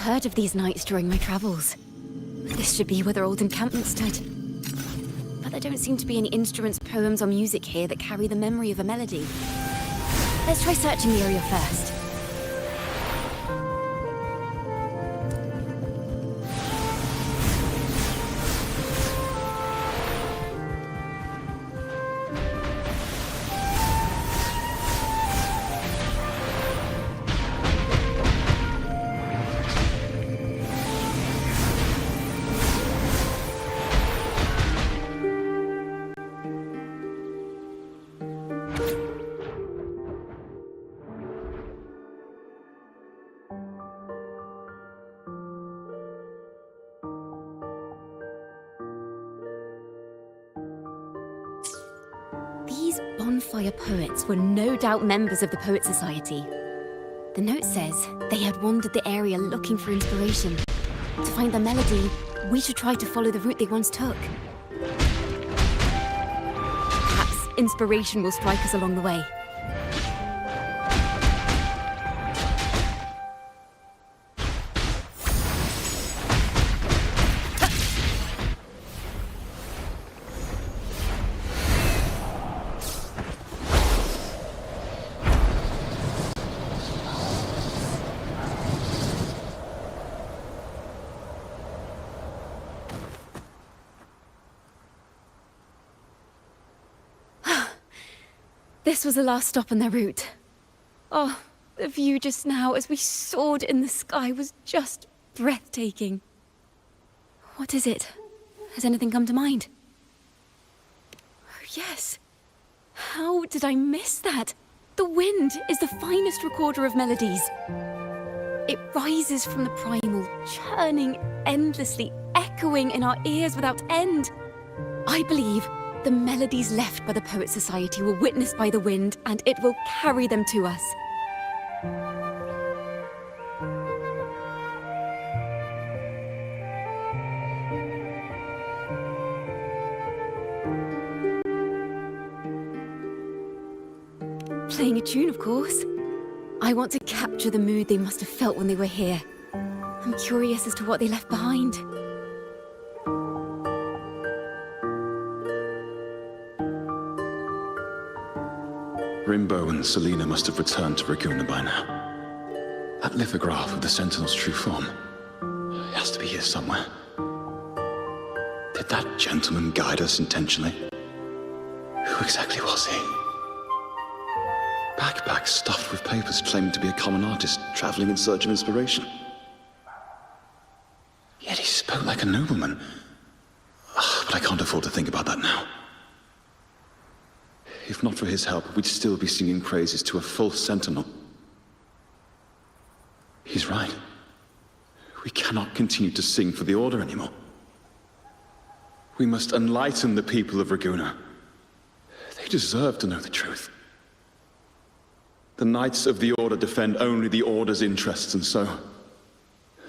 heard of these nights during my travels. This should be where their old encampment stood. But there don't seem to be any instruments, poems, or music here that carry the memory of a melody. Let's try searching the area first. These bonfire poets were no doubt members of the Poet Society. The note says they had wandered the area looking for inspiration. To find the melody, we should try to follow the route they once took. Perhaps inspiration will strike us along the way. This was the last stop on their route. Oh, the view just now as we soared in the sky was just breathtaking. What is it? Has anything come to mind? Oh, yes. How did I miss that? The wind is the finest recorder of melodies. It rises from the primal, churning endlessly, echoing in our ears without end. I believe the melodies left by the Poet Society were witnessed by the wind, and it will carry them to us. Playing a tune, of course. I want to capture the mood they must have felt when they were here. I'm curious as to what they left behind. Rimbo and Selena must have returned to Raguna by now. That lithograph of the Sentinel's true form. It has to be here somewhere. Did that gentleman guide us intentionally? Who exactly was he? Backpack stuffed with papers claiming to be a common artist traveling in search of inspiration. Yet he spoke like a nobleman. But I can't afford to think about that now. If not for his help, we'd still be singing praises to a false sentinel. He's right. We cannot continue to sing for the Order anymore. We must enlighten the people of Raguna. They deserve to know the truth. The Knights of the Order defend only the Order's interests, and so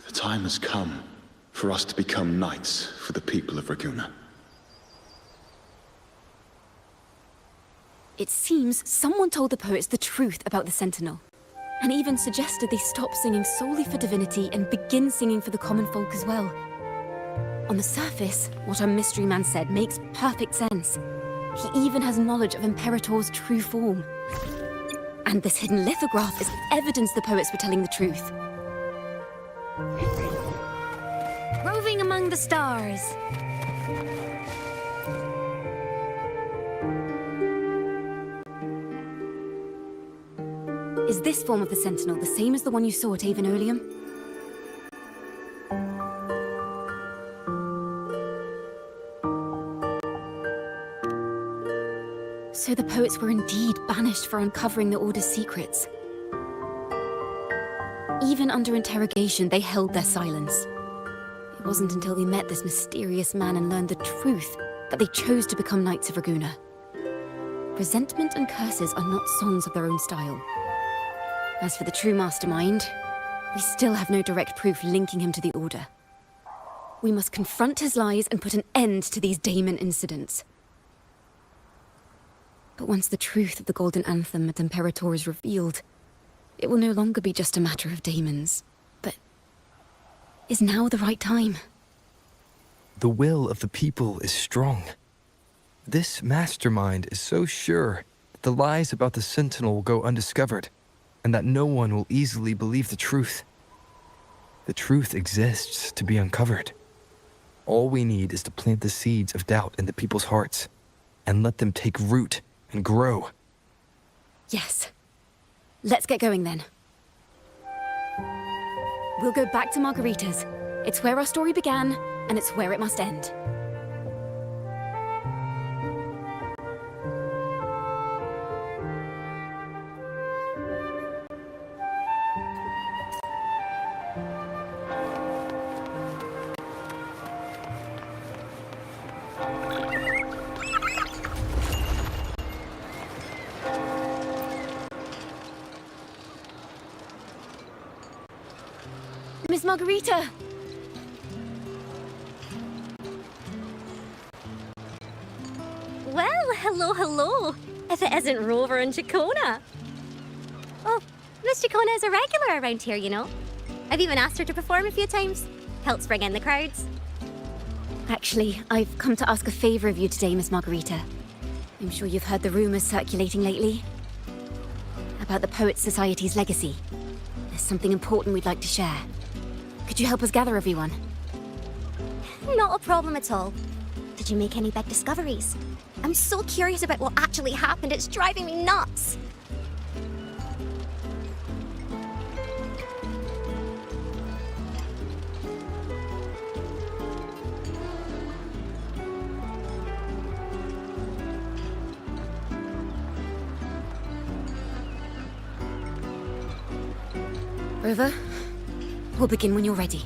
the time has come for us to become knights for the people of Raguna. It seems someone told the poets the truth about the Sentinel, and even suggested they stop singing solely for divinity and begin singing for the common folk as well. On the surface, what our mystery man said makes perfect sense. He even has knowledge of Imperator's true form. And this hidden lithograph is evidence the poets were telling the truth. Roving among the stars. Is this form of the Sentinel the same as the one you saw at Avenolium? So the poets were indeed banished for uncovering the Order's secrets. Even under interrogation, they held their silence. It wasn't until they met this mysterious man and learned the truth that they chose to become Knights of Raguna. Resentment and curses are not songs of their own style. As for the true mastermind, we still have no direct proof linking him to the Order. We must confront his lies and put an end to these Daemon incidents. But once the truth of the Golden Anthem at Imperator is revealed, it will no longer be just a matter of daemons, but Is now the right time? The will of the people is strong. This mastermind is so sure that the lies about the Sentinel will go undiscovered, and that no one will easily believe the truth. The truth exists to be uncovered. All we need is to plant the seeds of doubt in the people's hearts, and let them take root and grow. Yes. Let's get going then. We'll go back to Margarita's. It's where our story began, and it's where it must end. Miss Margarita! Well, hello. If it isn't Rover and Chacona. Oh, Miss Chacona is a regular around here, you know. I've even asked her to perform a few times. Helps bring in the crowds. Actually, I've come to ask a favor of you today, Miss Margarita. I'm sure you've heard the rumors circulating lately about the Poets Society's legacy. There's something important we'd like to share. Could you help us gather everyone? Not a problem at all. Did you make any big discoveries? I'm so curious about what actually happened. It's driving me nuts. Rover, we'll begin when you're ready.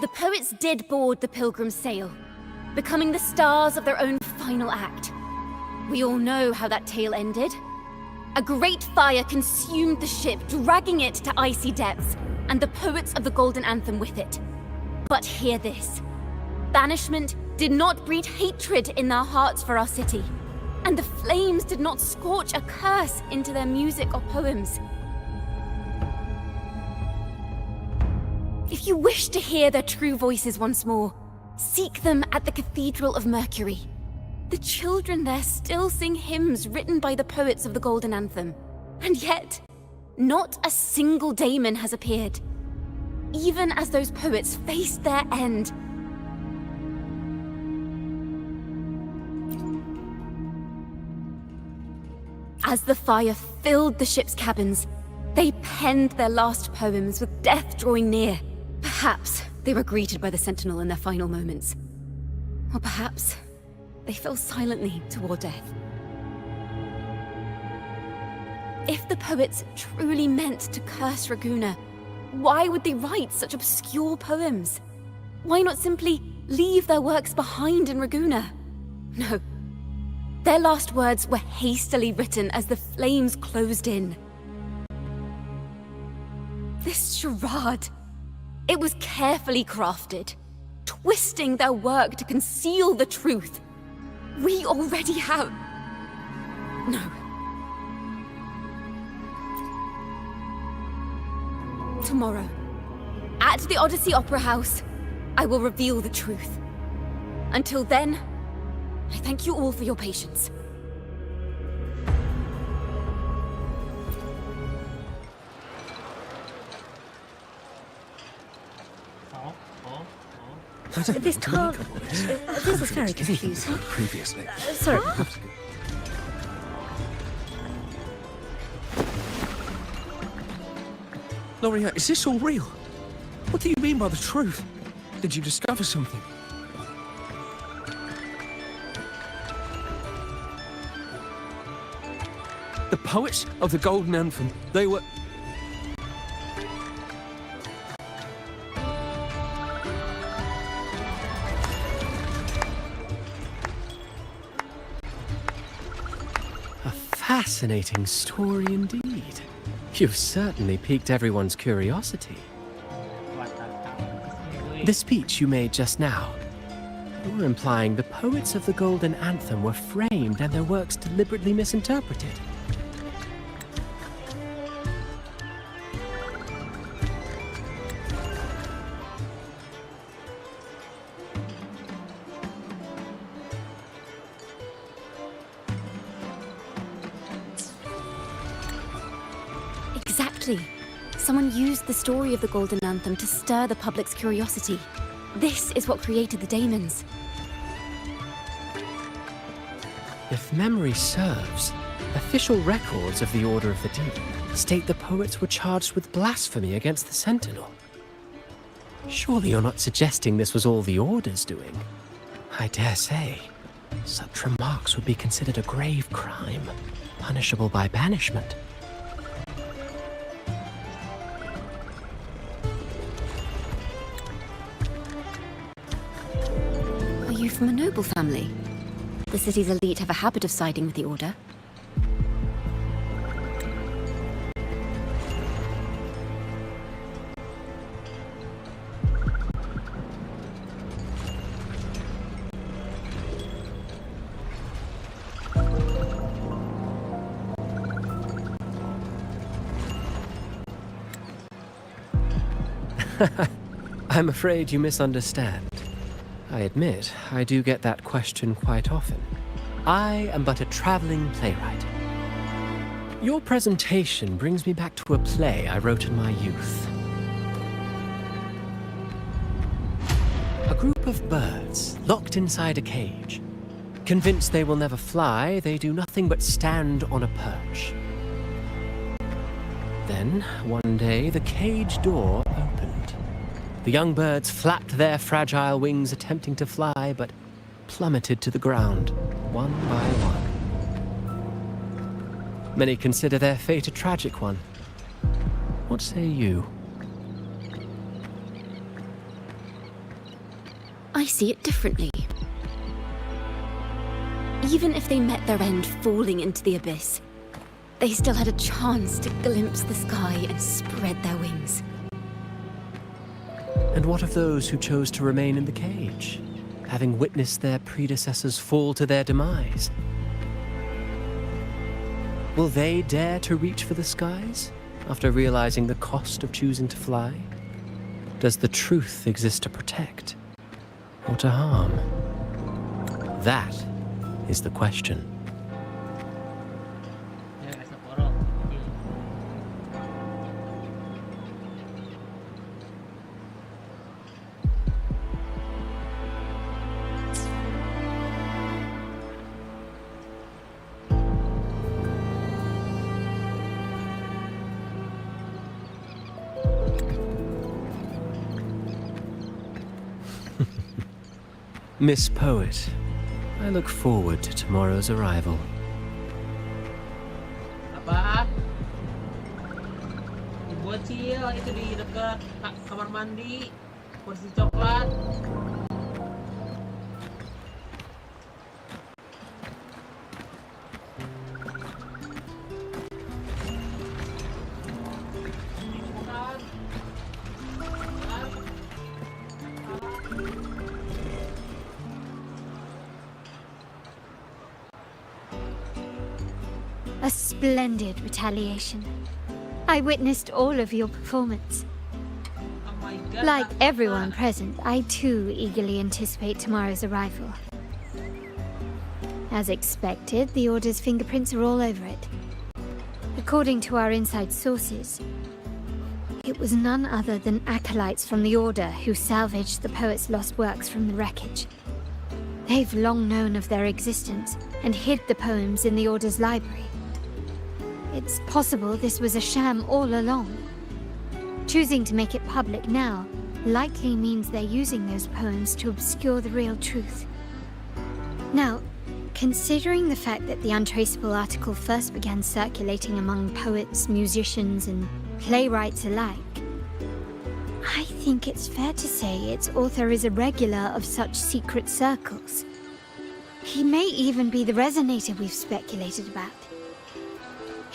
The poets did board the Pilgrim's sail, becoming the stars of their own final act. We all know how that tale ended. A great fire consumed the ship, dragging it to icy depths, and the poets of the Golden Anthem with it. But hear this. Banishment did not breed hatred in their hearts for our city, and the flames did not scorch a curse into their music or poems. If you wish to hear their true voices once more, seek them at the Cathedral of Mercury. The children there still sing hymns written by the poets of the Golden Anthem. And yet, not a single daemon has appeared, even as those poets faced their end. As the fire filled the ship's cabins, they penned their last poems with death drawing near. Perhaps they were greeted by the Sentinel in their final moments. Or perhaps they fell silently toward death. If the poets truly meant to curse Raguna, why would they write such obscure poems? Why not simply leave their works behind in Raguna? No. Their last words were hastily written as the flames closed in. This charade, it was carefully crafted, twisting their work to conceal the truth. We already have... No. Tomorrow, at the Odyssey Opera House, I will reveal the truth. Until then, I thank you all for your patience. This talk... This was very confusing. Previously. Sorry. Loria, is this all real? What do you mean by the truth? Did you discover something? The poets of the Golden Anthem, they were... fascinating story indeed. You've certainly piqued everyone's curiosity. The speech you made just now, you're implying the poets of the Golden Anthem were framed and their works deliberately misinterpreted. Exactly. Someone used the story of the Golden Anthem to stir the public's curiosity. This is what created the daemons. If memory serves, official records of the Order of the Deep state the poets were charged with blasphemy against the Sentinel. Surely you're not suggesting this was all the Order's doing? I dare say, such remarks would be considered a grave crime, punishable by banishment. Are you from a noble family? The city's elite have a habit of siding with the Order. I'm afraid you misunderstand. I admit, I do get that question quite often. I am but a traveling playwright. Your presentation brings me back to a play I wrote in my youth. A group of birds locked inside a cage. Convinced they will never fly, they do nothing but stand on a perch. Then, one day, the cage door opened. The young birds flapped their fragile wings attempting to fly, but plummeted to the ground, one by one. Many consider their fate a tragic one. What say you? I see it differently. Even if they met their end falling into the abyss, they still had a chance to glimpse the sky and spread their wings. And what of those who chose to remain in the cage, having witnessed their predecessors fall to their demise? Will they dare to reach for the skies after realizing the cost of choosing to fly? Does the truth exist to protect or to harm? That is the question. Miss Poet, I look forward to tomorrow's arrival. Apaan? Bocil itu di dekat kamar mandi, kursi coklat. A splendid retaliation. I witnessed all of your performance. Oh my God. Like everyone present, I too eagerly anticipate tomorrow's arrival. As expected, the Order's fingerprints are all over it. According to our inside sources, it was none other than acolytes from the Order who salvaged the poet's lost works from the wreckage. They've long known of their existence and hid the poems in the Order's library. It's possible this was a sham all along. Choosing to make it public now likely means they're using those poems to obscure the real truth. Now, considering the fact that the untraceable article first began circulating among poets, musicians, and playwrights alike, I think it's fair to say its author is a regular of such secret circles. He may even be the resonator we've speculated about.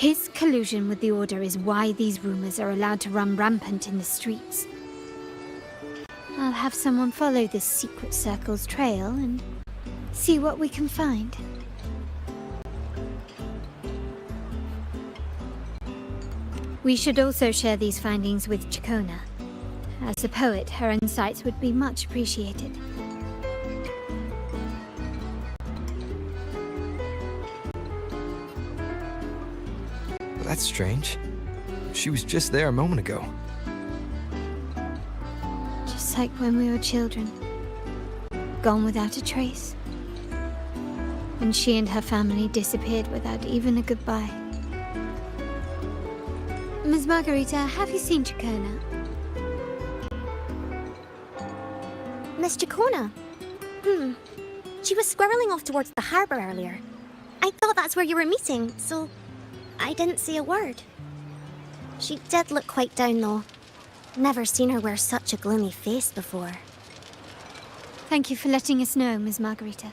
His collusion with the Order is why these rumors are allowed to run rampant in the streets. I'll have someone follow this secret circle's trail and see what we can find. We should also share these findings with Chacona. As a poet, her insights would be much appreciated. That's strange. She was just there a moment ago. Just like when we were children. Gone without a trace. When she and her family disappeared without even a goodbye. Ms. Margarita, have you seen Chacona? Miss Chacona? She was squirreling off towards the harbour earlier. I thought that's where you were meeting, so I didn't say a word. She did look quite down, though. Never seen her wear such a gloomy face before. Thank you for letting us know, Ms. Margarita.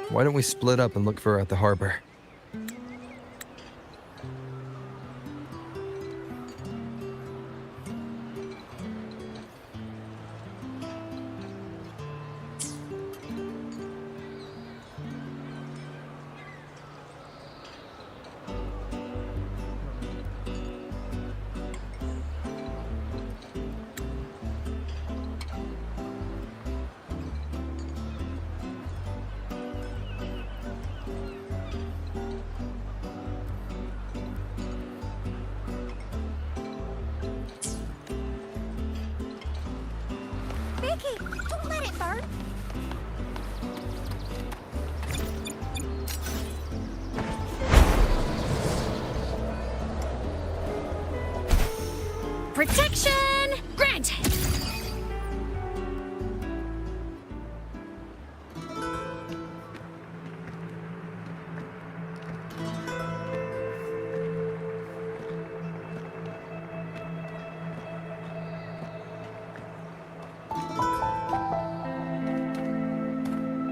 Why don't we split up and look for her at the harbor? Becky, don't let it burn! Protection granted!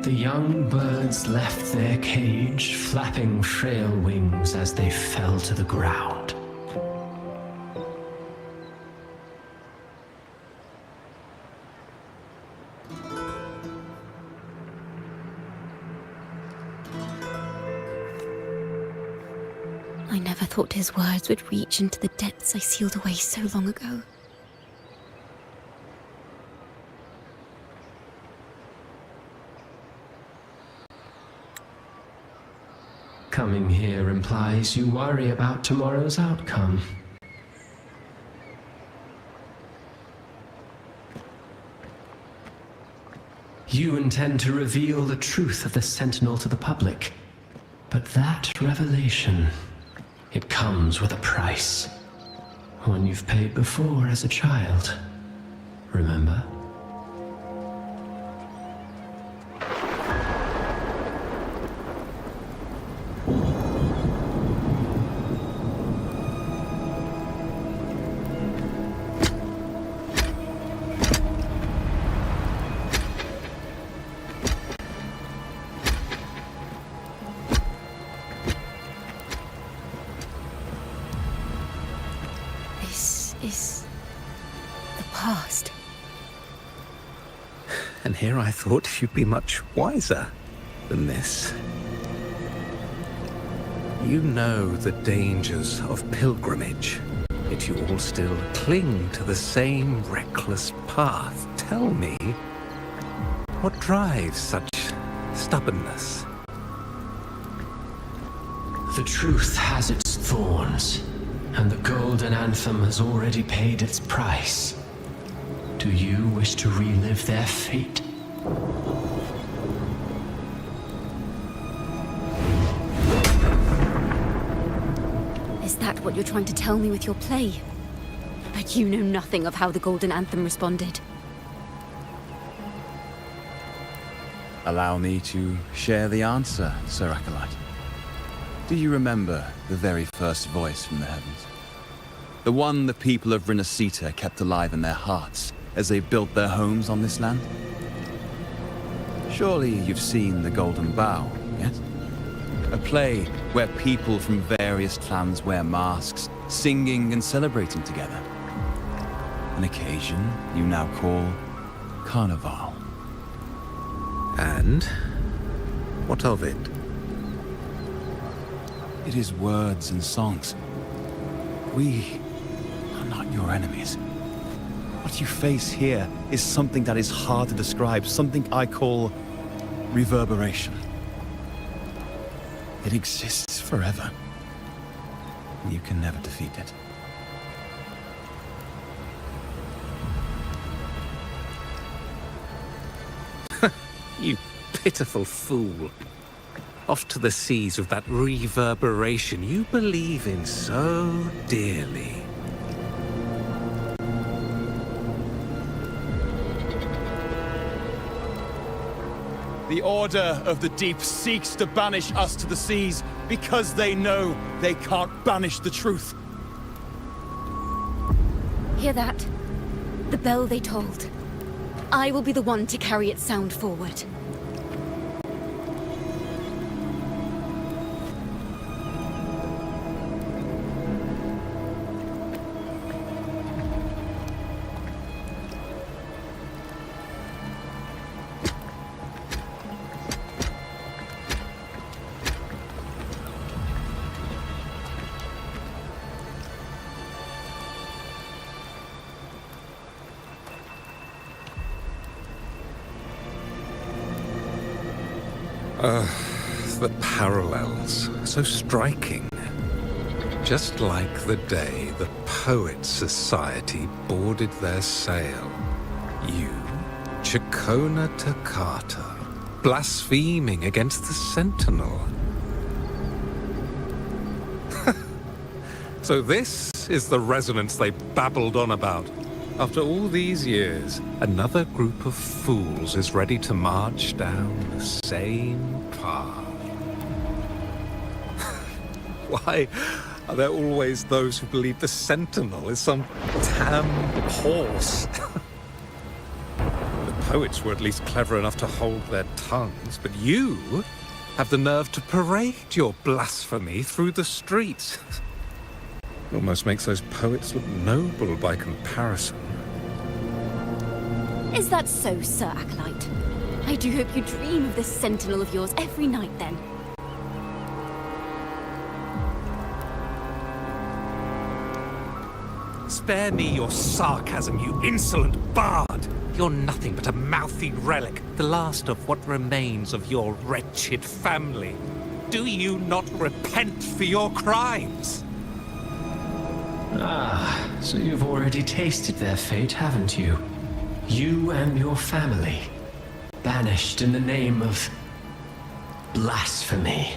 The young birds left their cage, flapping frail wings as they fell to the ground. I never thought his words would reach into the depths I sealed away so long ago. Coming here implies you worry about tomorrow's outcome. You intend to reveal the truth of the Sentinel to the public. But that revelation, it comes with a price. One you've paid before as a child. Remember? This is the past. And here I thought you'd be much wiser than this. You know the dangers of pilgrimage, yet you all still cling to the same reckless path. Tell me, what drives such stubbornness? The truth has its thorns, and the golden anthem has already paid its price. Do you wish to relive their fate? Is that what you're trying to tell me with your play? But you know nothing of how the Golden Anthem responded. Allow me to share the answer, Sir Acolyte. Do you remember the very first voice from the heavens? The one the people of Rinascita kept alive in their hearts as they built their homes on this land? Surely you've seen the Golden Bough, yes? A play where people from various clans wear masks, singing and celebrating together. An occasion you now call Carnival. And what of it? It is words and songs. We are not your enemies. What you face here is something that is hard to describe, something I call reverberation. It exists forever. You can never defeat it. You pitiful fool. Off to the seas with that reverberation you believe in so dearly. The Order of the Deep seeks to banish us to the seas because they know they can't banish the truth. Hear that? The bell they tolled. I will be the one to carry its sound forward. The parallels, so striking. Just like the day the Poets Society boarded their sail. You, Chacona Takata, blaspheming against the Sentinel. So this is the resonance they babbled on about. After all these years, another group of fools is ready to march down the same path. Why are there always those who believe the Sentinel is some damn horse? The poets were at least clever enough to hold their tongues, but you have the nerve to parade your blasphemy through the streets. Almost makes those poets look noble by comparison. Is that so, Sir Acolyte? I do hope you dream of this sentinel of yours every night, then. Spare me your sarcasm, you insolent bard! You're nothing but a mouthy relic, the last of what remains of your wretched family. Do you not repent for your crimes? Ah, so you've already tasted their fate, haven't you? You and your family, banished in the name of blasphemy.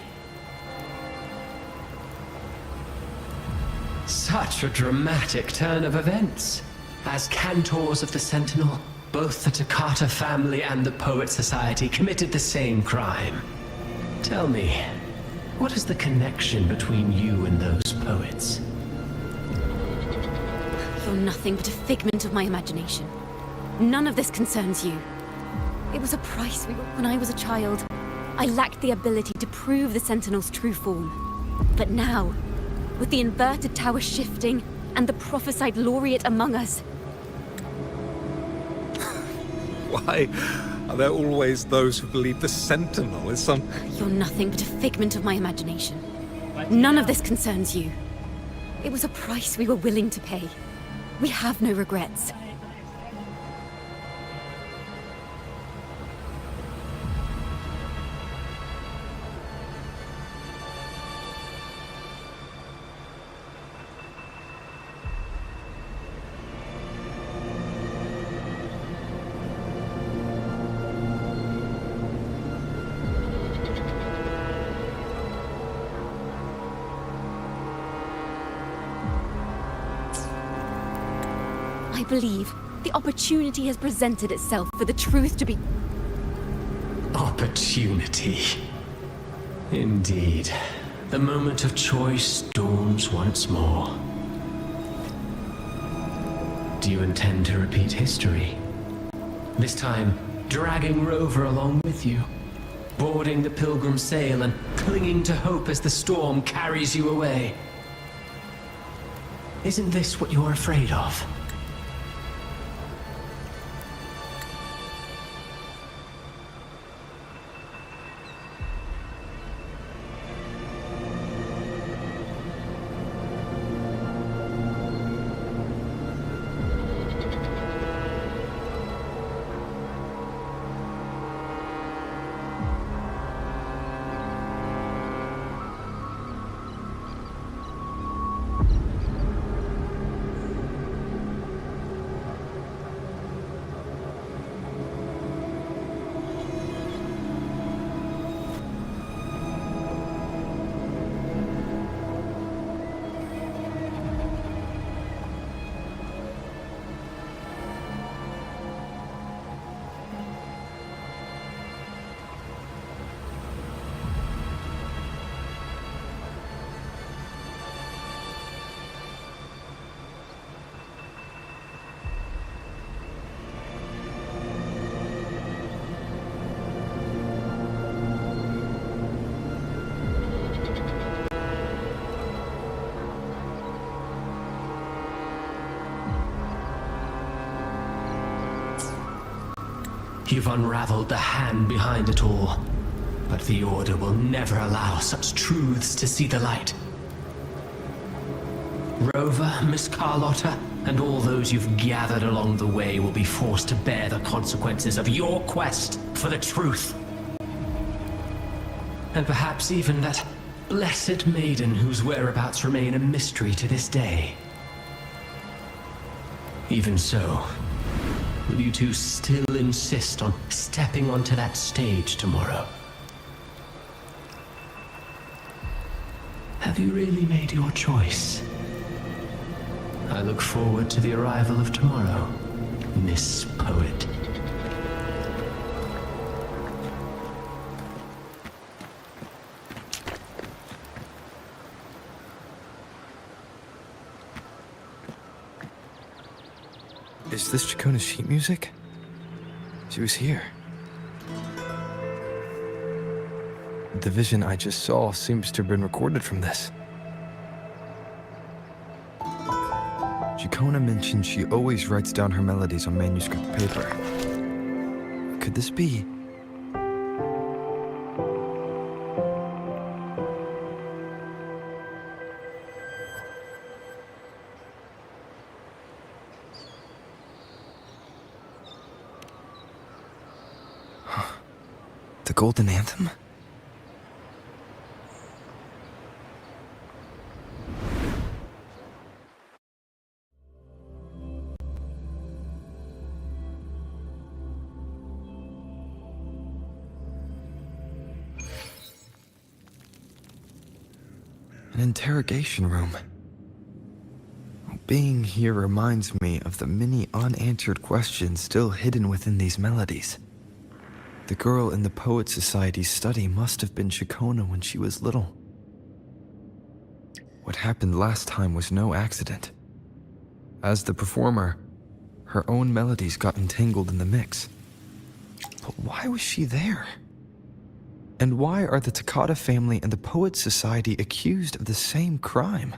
Such a dramatic turn of events. As cantors of the Sentinel, both the Takata family and the Poet Society committed the same crime. Tell me, what is the connection between you and those poets? You're nothing but a figment of my imagination. None of this concerns you. It was a price when I was a child. I lacked the ability to prove the Sentinel's true form. But now, with the inverted tower shifting and the prophesied laureate among us... Why are there always those who believe the Sentinel is some... You're nothing but a figment of my imagination. None of this concerns you. It was a price we were willing to pay. We have no regrets. I believe the opportunity has presented itself for the truth to be... Opportunity. Indeed. The moment of choice dawns once more. Do you intend to repeat history? This time, dragging Rover along with you? boarding the pilgrim sail and clinging to hope as the storm carries you away. Isn't this what you're afraid of? You've unraveled the hand behind it all, but the Order will never allow such truths to see the light. Rover, Miss Carlotta, and all those you've gathered along the way will be forced to bear the consequences of your quest for the truth. And perhaps even that blessed maiden whose whereabouts remain a mystery to this day. Even so, will you two still insist on stepping onto that stage tomorrow? Have you really made your choice? I look forward to the arrival of tomorrow, Miss Poet. Is this Chacona's sheet music? She was here. The vision I just saw seems to have been recorded from this. Chacona mentioned she always writes down her melodies on manuscript paper. Could this be? The Golden Anthem? An interrogation room. Being here reminds me of the many unanswered questions still hidden within these melodies. The girl in the Poet Society's study must have been Chacona when she was little. What happened last time was no accident. As the performer, her own melodies got entangled in the mix. But why was she there? And why are the Takata family and the Poet Society accused of the same crime?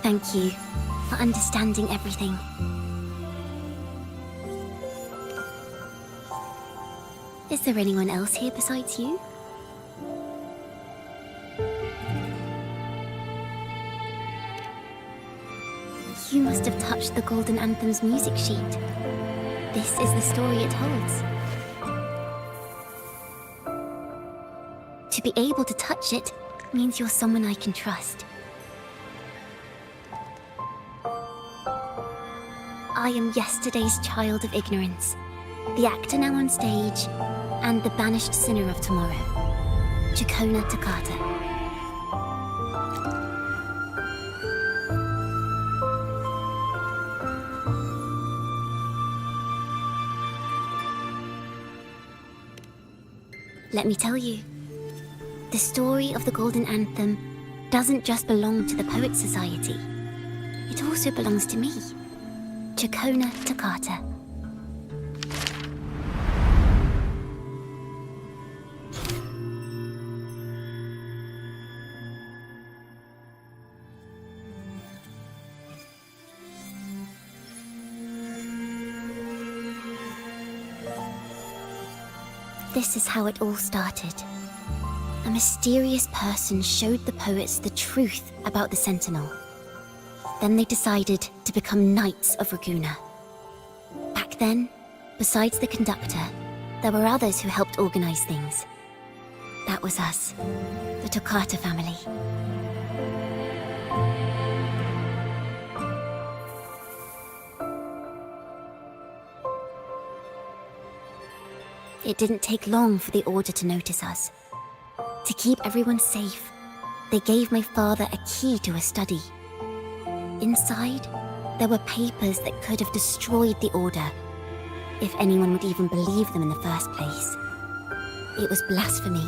Thank you for understanding everything. Is there anyone else here besides you? You must have touched the Golden Anthem's music sheet. This is the story it holds. To be able to touch it means you're someone I can trust. I am yesterday's child of ignorance, the actor now on stage, and the banished sinner of tomorrow, Chacona Takata. Let me tell you. The story of the Golden Anthem doesn't just belong to the Poets Society. It also belongs to me, Chakona Takata. This is how it all started. A mysterious person showed the poets the truth about the Sentinel. Then they decided to become Knights of Raguna. Back then, besides the conductor, there were others who helped organize things. That was us, the Toccata family. It didn't take long for the Order to notice us. To keep everyone safe, they gave my father a key to a study. Inside, there were papers that could have destroyed the Order, if anyone would even believe them in the first place. It was blasphemy,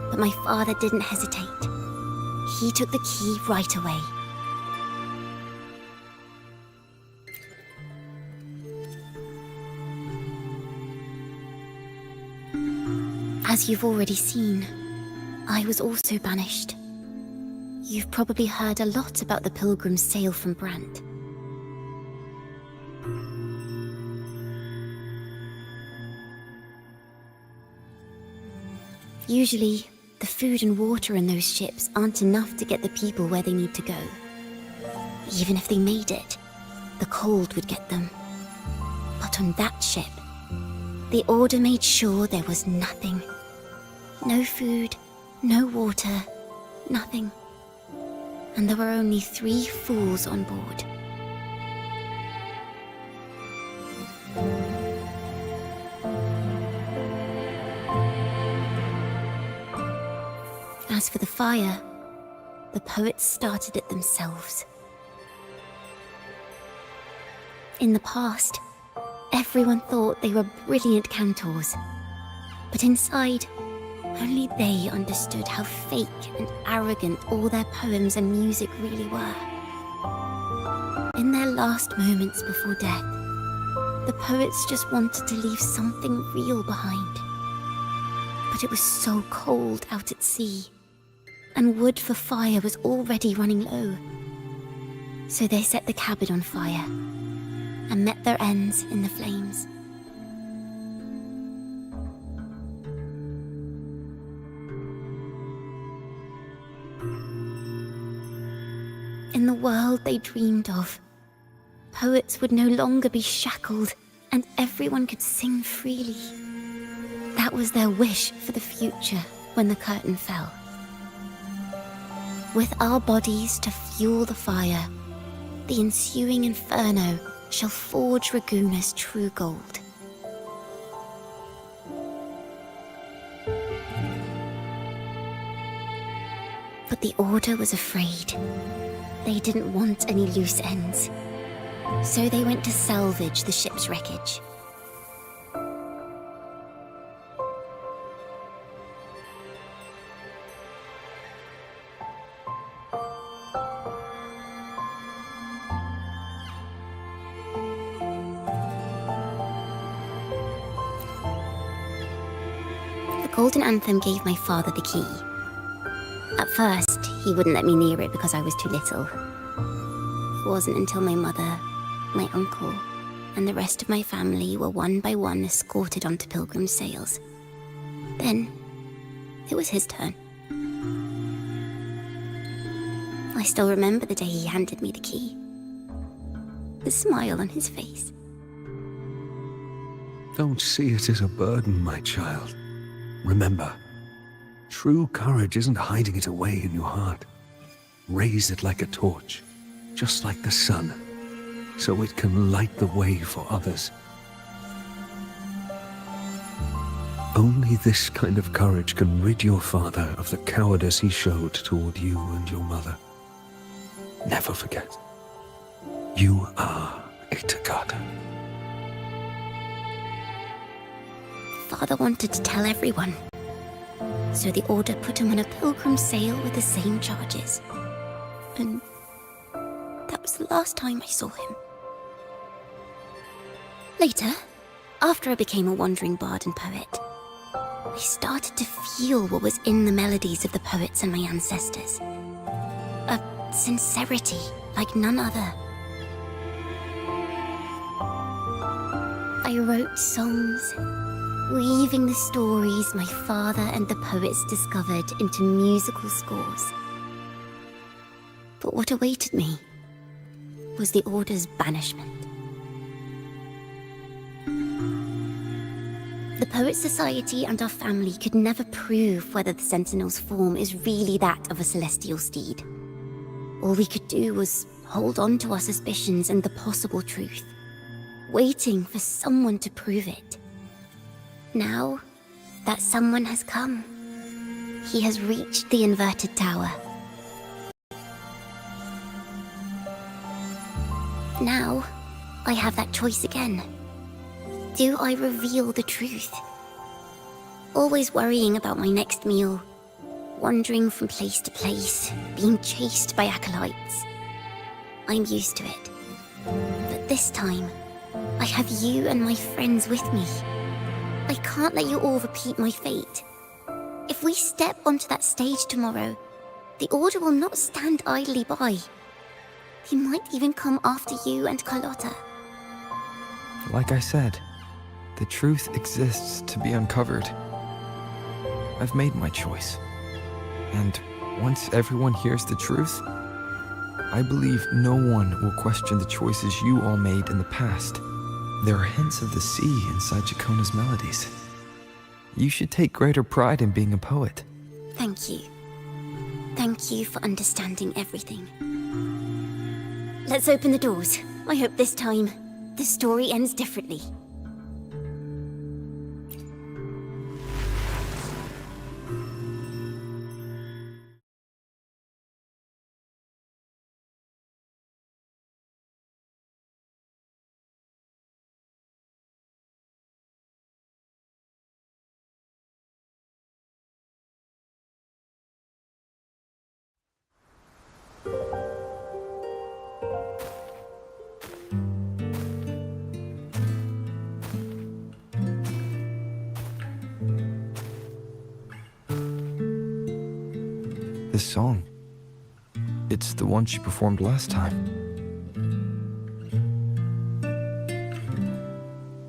but my father didn't hesitate. He took the key right away. As you've already seen, I was also banished. You've probably heard a lot about the pilgrim's sail from Brant. Usually, the food and water in those ships aren't enough to get the people where they need to go. Even if they made it, the cold would get them. But on that ship, the Order made sure there was nothing. No food, no water, nothing. And there were only 3 fools on board. As for the fire, the poets started it themselves. In the past, everyone thought they were brilliant cantors. But inside, only they understood how fake and arrogant all their poems and music really were. In their last moments before death, the poets just wanted to leave something real behind. But it was so cold out at sea, and wood for fire was already running low. So they set the cabin on fire, and met their ends in the flames. In the world they dreamed of, poets would no longer be shackled and everyone could sing freely. That was their wish for the future when the curtain fell. With our bodies to fuel the fire, the ensuing inferno shall forge Raguna's true gold. But the Order was afraid. They didn't want any loose ends, so they went to salvage the ship's wreckage. The Golden Anthem gave my father the key. At first, he wouldn't let me near it because I was too little. It wasn't until my mother, my uncle, and the rest of my family were one by one escorted onto pilgrim sails. Then, it was his turn. I still remember the day he handed me the key. The smile on his face. Don't see it as a burden, my child. Remember, true courage isn't hiding it away in your heart. Raise it like a torch, just like the sun, so it can light the way for others. Only this kind of courage can rid your father of the cowardice he showed toward you and your mother. Never forget, you are a Takata. Father wanted to tell everyone, So the Order put him on a pilgrim sail with the same charges. And that was the last time I saw him. Later, after I became a wandering bard and poet, I started to feel what was in the melodies of the poets and my ancestors. A sincerity like none other. I wrote songs, weaving the stories my father and the poets discovered into musical scores. But what awaited me was the Order's banishment. The Poet Society and our family could never prove whether the Sentinel's form is really that of a celestial steed. All we could do was hold on to our suspicions and the possible truth, waiting for someone to prove it. Now, that someone has come. He has reached the inverted tower. Now, I have that choice again. Do I reveal the truth? Always worrying about my next meal, wandering from place to place, being chased by acolytes. I'm used to it. But this time, I have you and my friends with me. I can't let you all repeat my fate. If we step onto that stage tomorrow, the Order will not stand idly by. He might even come after you and Carlotta. Like I said, the truth exists to be uncovered. I've made my choice. And once everyone hears the truth, I believe no one will question the choices you all made in the past. There are hints of the sea inside Jacona's melodies. You should take greater pride in being a poet. Thank you. Thank you for understanding everything. Let's open the doors. I hope this time, the story ends differently. This song, it's the one she performed last time.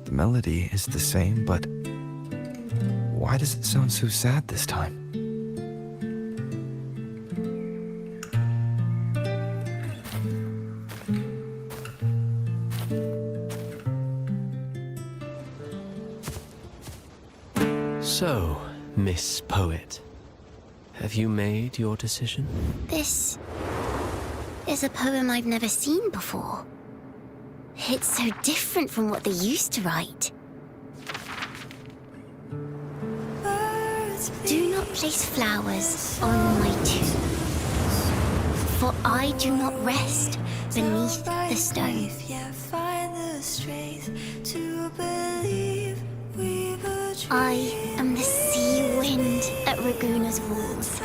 The melody is the same, but why does it sound so sad this time? So, Miss Poet, have you made your decision? This is a poem I've never seen before. It's so different from what they used to write. Do not place flowers on my tomb, for I do not rest beneath the stone. I am the sea wind at Raguna's walls.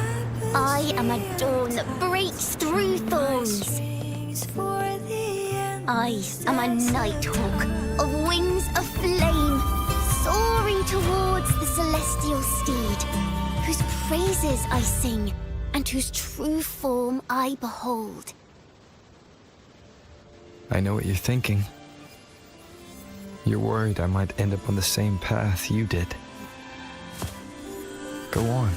I am a dawn that breaks through thorns. I am a nighthawk of wings of flame, soaring towards the celestial steed, whose praises I sing and whose true form I behold. I know what you're thinking. You're worried I might end up on the same path you did. Go on.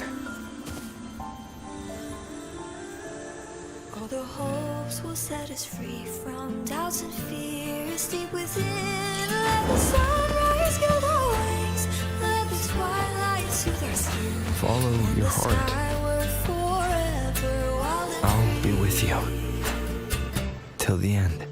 All the hopes will set us free from doubts and fears deep within. Let the sunrise gild our wings. Let the twilight soothe our skin. Follow your heart. I'll be with you. Till the end.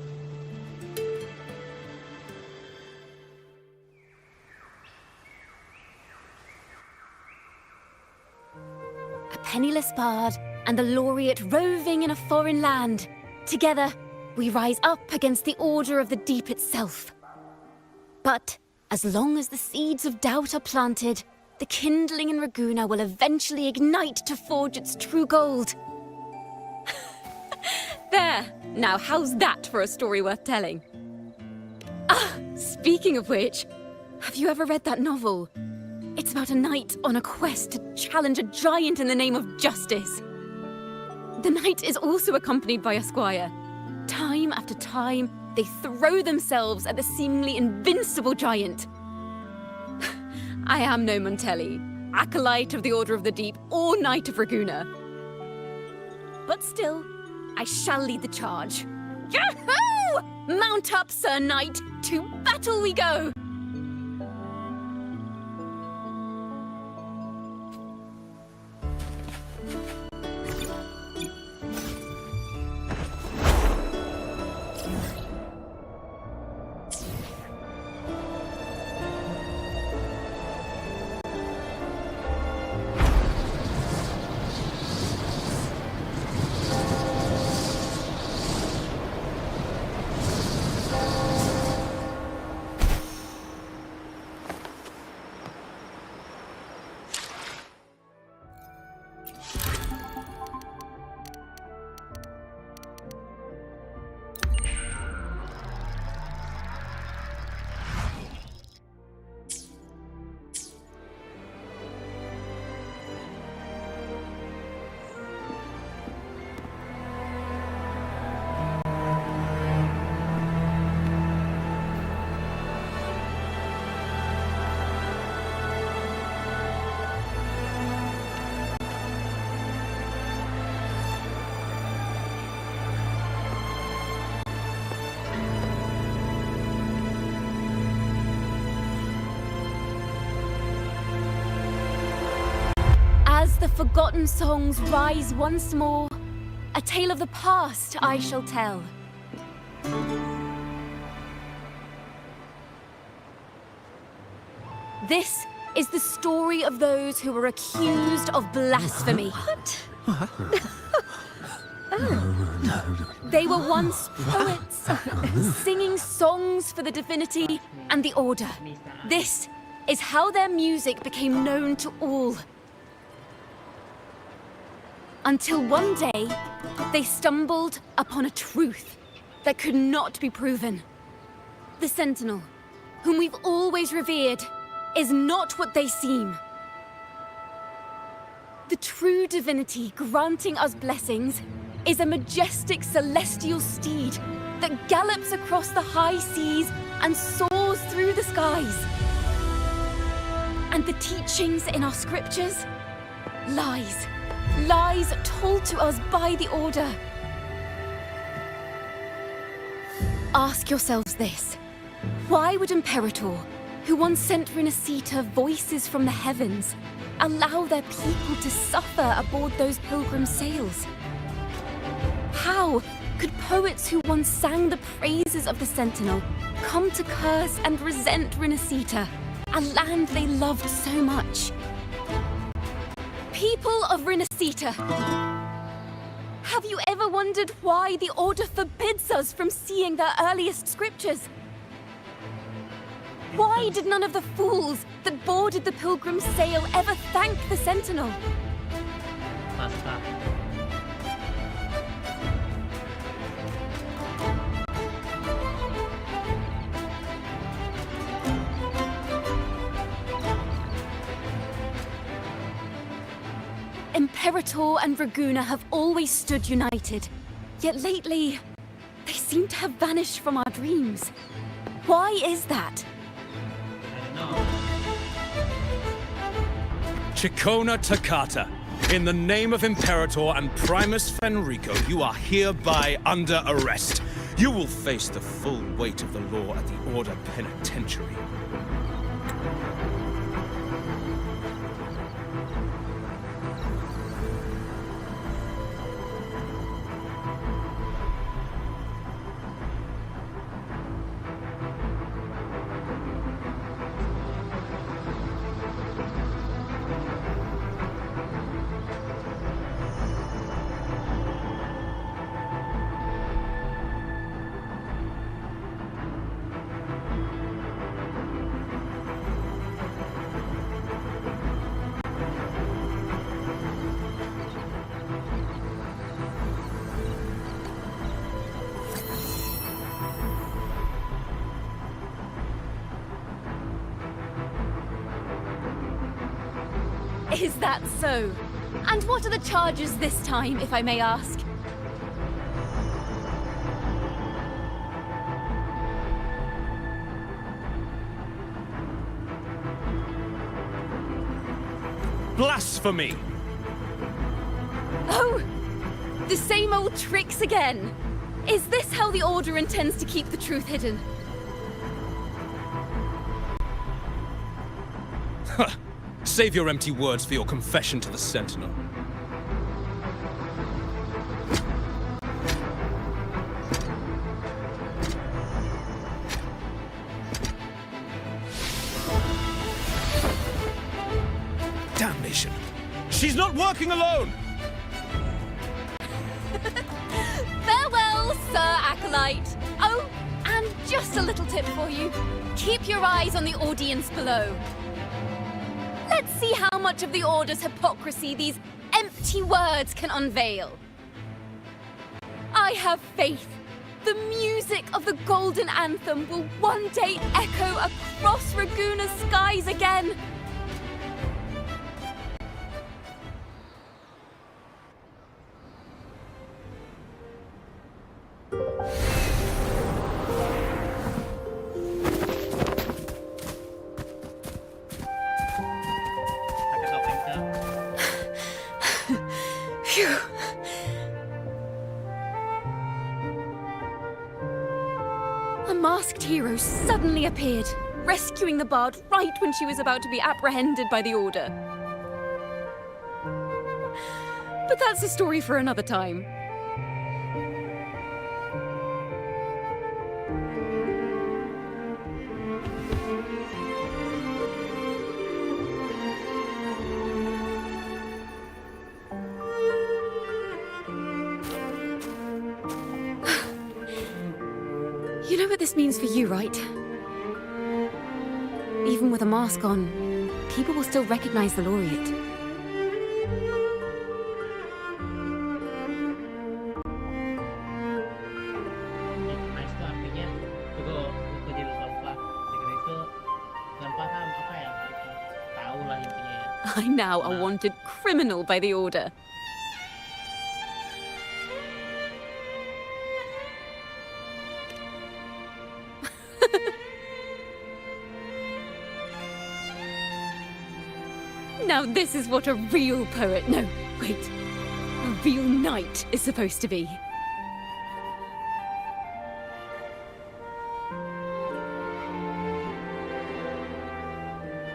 Penniless bard and the laureate roving in a foreign land. Together, we rise up against the order of the deep itself. But as long as the seeds of doubt are planted, the kindling in Raguna will eventually ignite to forge its true gold. There! Now, how's that for a story worth telling? Ah, speaking of which, have you ever read that novel? It's about a knight on a quest to challenge a giant in the name of justice. The knight is also accompanied by a squire. Time after time, they throw themselves at the seemingly invincible giant. I am no Montelli, acolyte of the Order of the Deep, or Knight of Raguna. But still, I shall lead the charge. Yahoo! Mount up, Sir Knight! To battle we go! As the forgotten songs rise once more, a tale of the past I shall tell. This is the story of those who were accused of blasphemy. What? They were once poets, singing songs for the divinity and the order. This is how their music became known to all. Until one day, they stumbled upon a truth that could not be proven. The Sentinel, whom we've always revered, is not what they seem. The true divinity granting us blessings is a majestic celestial steed that gallops across the high seas and soars through the skies. And the teachings in our scriptures? Lies. Lies told to us by the Order. Ask yourselves this. Why would Imperator, who once sent Renacita voices from the heavens, allow their people to suffer aboard those pilgrim sails? How could poets who once sang the praises of the Sentinel come to curse and resent Renacita, a land they loved so much? People of Renacita, have you ever wondered why the Order forbids us from seeing their earliest scriptures? Why did none of the fools that boarded the pilgrim sail ever thank the Sentinel? Mantap. Imperator and Raguna have always stood united, yet lately, they seem to have vanished from our dreams. Why is that? Chikona Takata, in the name of Imperator and Primus Fenrico, you are hereby under arrest. You will face the full weight of the law at the Order Penitentiary. Is that so? And what are the charges this time, if I may ask? Blasphemy! Oh! The same old tricks again! Is this how the Order intends to keep the truth hidden? Save your empty words for your confession to the Sentinel. Damnation! She's not working alone! Farewell, Sir Acolyte! Oh, and just a little tip for you. Keep your eyes on the audience below. Let's see how much of the Order's hypocrisy these empty words can unveil. I have faith. The music of the Golden Anthem will one day echo across Raguna's skies again. Pakai topeng ke? Phew. A masked hero suddenly appeared, rescuing the bard right when she was about to be apprehended by the Order. But that's a story for another time. You know what this means for you, right? Even with a mask on, people will still recognize the laureate. Recognize itu artinya tunggu jadi lupa. Recognize itu nggak paham apa ya? Tahu lah intinya ya. I'm now a wanted criminal by the Order. Now this is what a real poet, no, wait, a real knight is supposed to be.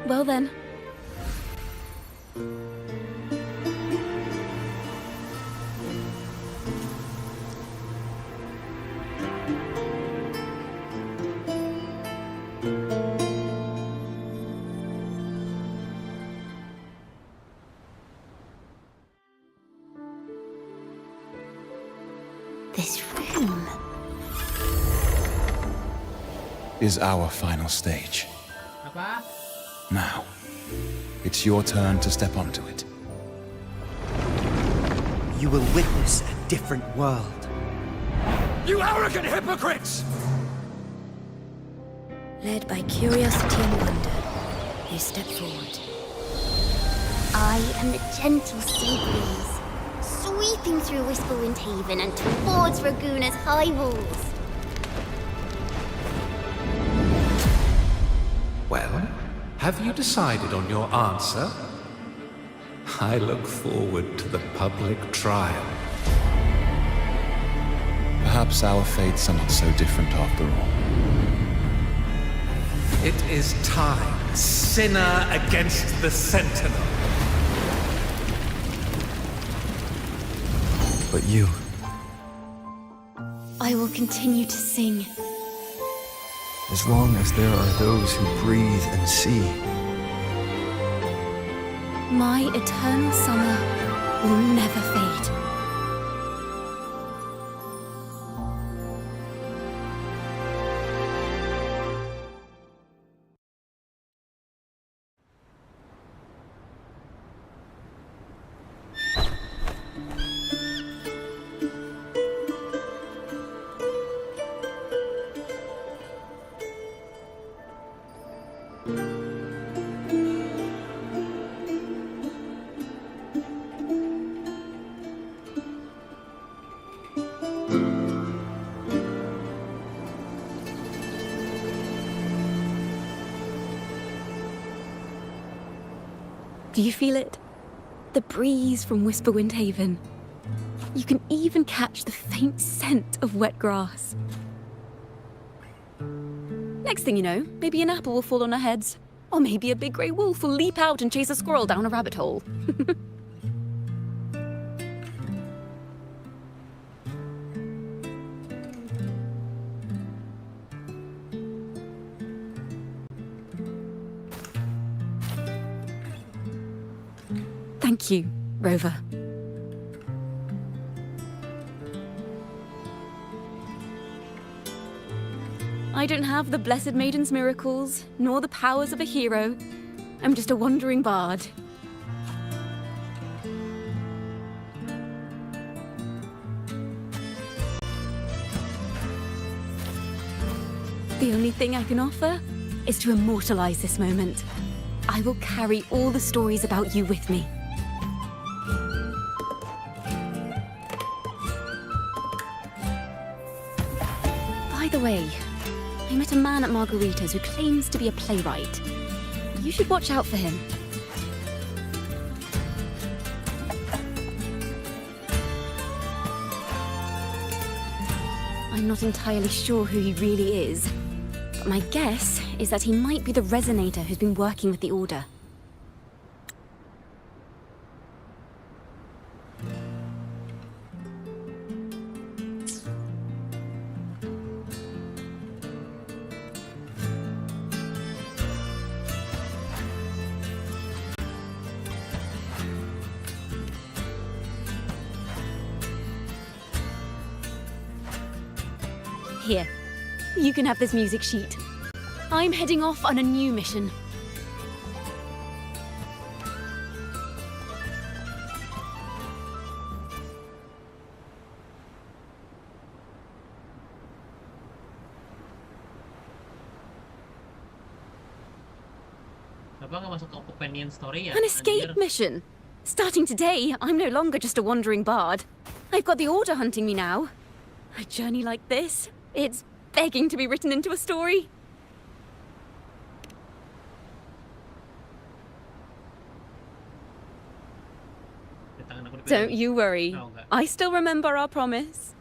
Well then. This room. Is our final stage. Apa? Now, it's your turn to step onto it. You will witness a different world. You arrogant hypocrites! Led by curiosity and wonder, you step forward. I am the gentle sea breeze, sweeping through Whisperwind Haven and towards Raguna's high walls. Well, have you decided on your answer? I look forward to the public trial. Perhaps our fates are not so different after all. It is time, sinner against the Sentinel. But you, I will continue to sing. as long as there are those who breathe and see, My eternal summer will never fade. Do you feel it? The breeze from Whisperwind Haven. You can even catch the faint scent of wet grass. Next thing you know, maybe an apple will fall on our heads. Or maybe a big grey wolf will leap out and chase a squirrel down a rabbit hole. Thank you, Rover. I don't have the Blessed Maiden's miracles, nor the powers of a hero. I'm just a wandering bard. The only thing I can offer is to immortalize this moment. I will carry all the stories about you with me. By the way, I met a man at Margarita's who claims to be a playwright. You should watch out for him. I'm not entirely sure who he really is, but my guess is that he might be the resonator who's been working with the Order. Here, you can have this music sheet. I'm heading off on a new mission. Kenapa nggak masuk ke companion story ya? An escape mission. Starting today, I'm no longer just a wandering bard. I've got the Order hunting me now. A journey like this, it's begging to be written into a story. Don't you worry. I still remember our promise.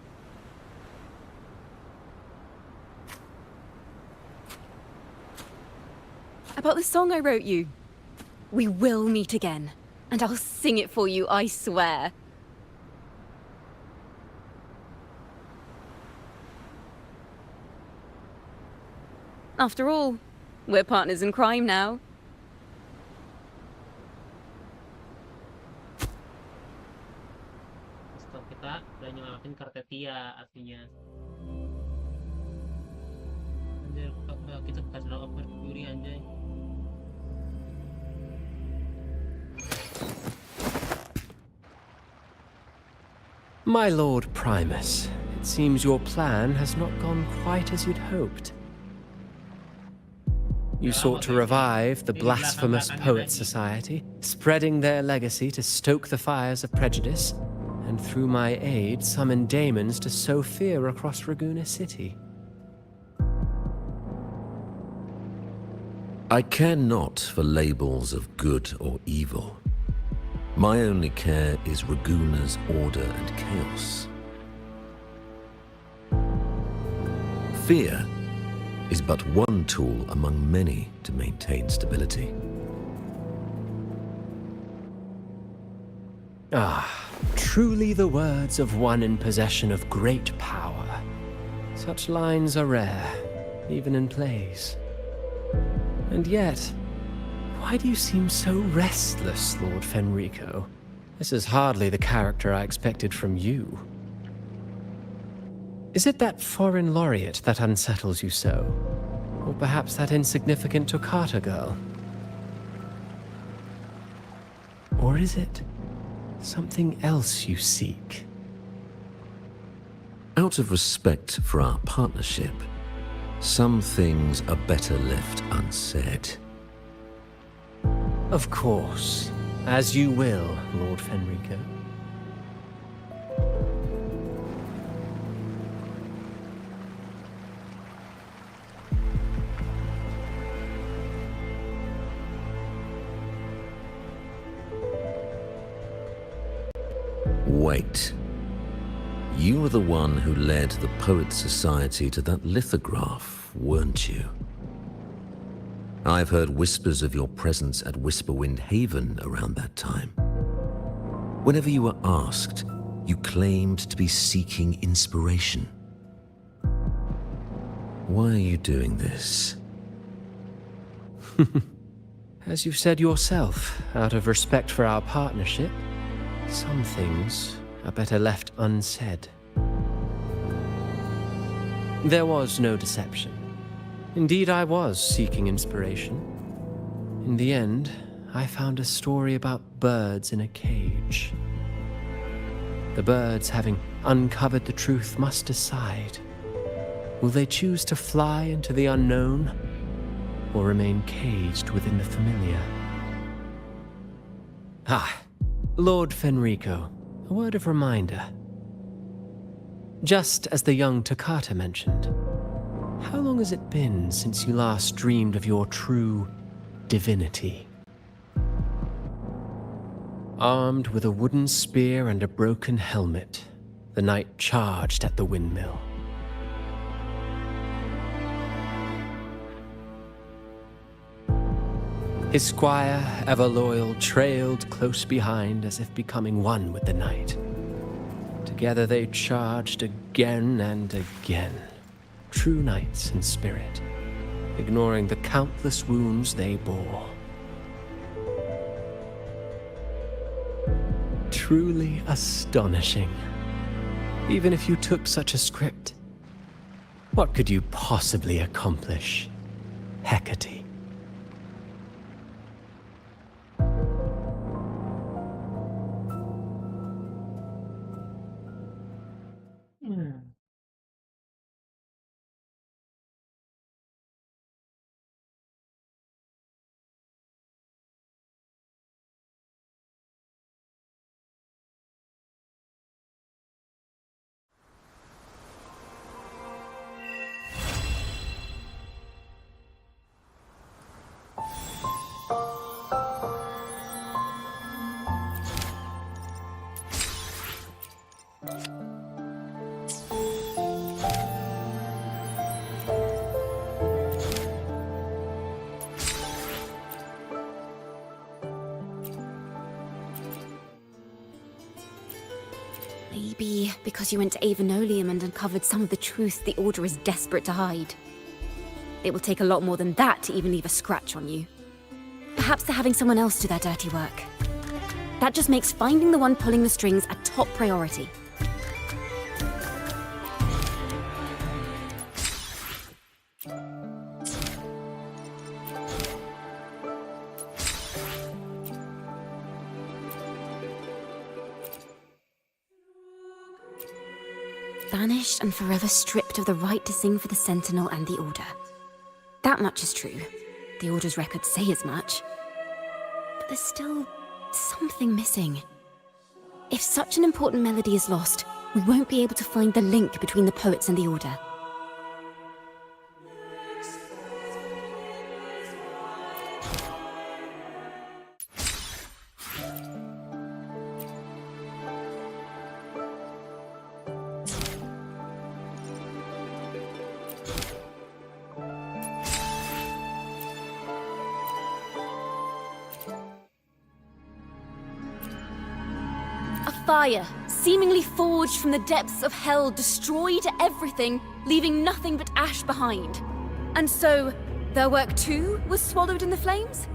About the song I wrote you. We will meet again, and I'll sing it for you, I swear. After all, we're partners in crime now. Stop, kita udah nyelamatin Kartetia artinya. Anjay, kita kasih doa Mercury anjay. My Lord Primus, it seems your plan has not gone quite as you'd hoped. You sought to revive the Blasphemous Poets Society, spreading their legacy to stoke the fires of prejudice, and through my aid summon daemons to sow fear across Raguena City. I care not for labels of good or evil. My only care is Raguena's order and chaos. Fear is but one tool among many to maintain stability. Ah, truly the words of one in possession of great power. Such lines are rare, even in plays. And yet, why do you seem so restless, Lord Fenrico? This is hardly the character I expected from you. Is it that foreign laureate that unsettles you so? Or perhaps that insignificant Toccata girl? Or is it something else you seek? Out of respect for our partnership, some things are better left unsaid. Of course. As you will, Lord Fenrico. Wait. You were the one who led the Poets Society to that lithograph, weren't you? I've heard whispers of your presence at Whisperwind Haven around that time. Whenever you were asked, you claimed to be seeking inspiration. Why are you doing this? As you've said yourself, out of respect for our partnership, some things are better left unsaid. There was no deception. Indeed, I was seeking inspiration. In the end, I found a story about birds in a cage. The birds, having uncovered the truth, must decide. Will they choose to fly into the unknown, or remain caged within the familiar? Lord Fenrico, a word of reminder. Just as the young Toccata mentioned, how long has it been since you last dreamed of your true divinity? Armed with a wooden spear and a broken helmet, the knight charged at the windmill. His squire, ever loyal, trailed close behind as if becoming one with the knight. Together they charged again and again, true knights in spirit, ignoring the countless wounds they bore. Truly astonishing. Even if you took such a script, what could you possibly accomplish, Hecate? Maybe because you went to Avenolium and uncovered some of the truth the Order is desperate to hide. It will take a lot more than that to even leave a scratch on you. Perhaps they're having someone else do their dirty work. That just makes finding the one pulling the strings a top priority. Banished and forever stripped of the right to sing for the Sentinel and the Order. That much is true. The Order's records say as much. But there's still something missing. If such an important melody is lost, we won't be able to find the link between the poets and the Order. Fire, seemingly forged from the depths of hell, destroyed everything, leaving nothing but ash behind. And so, their work too was swallowed in the flames?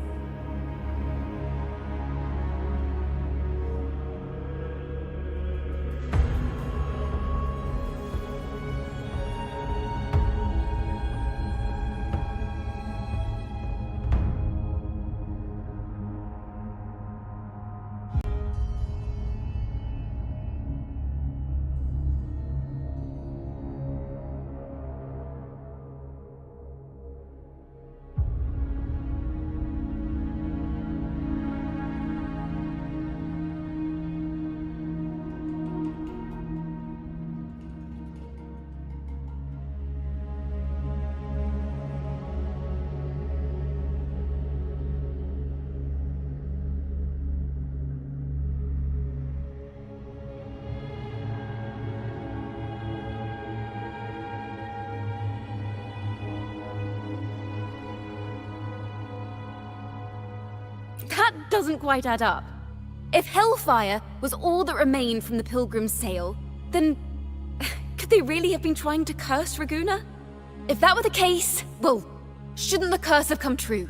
That doesn't quite add up. If hellfire was all that remained from the Pilgrim's sail, then could they really have been trying to curse Raguna? If that were the case, well, shouldn't the curse have come true?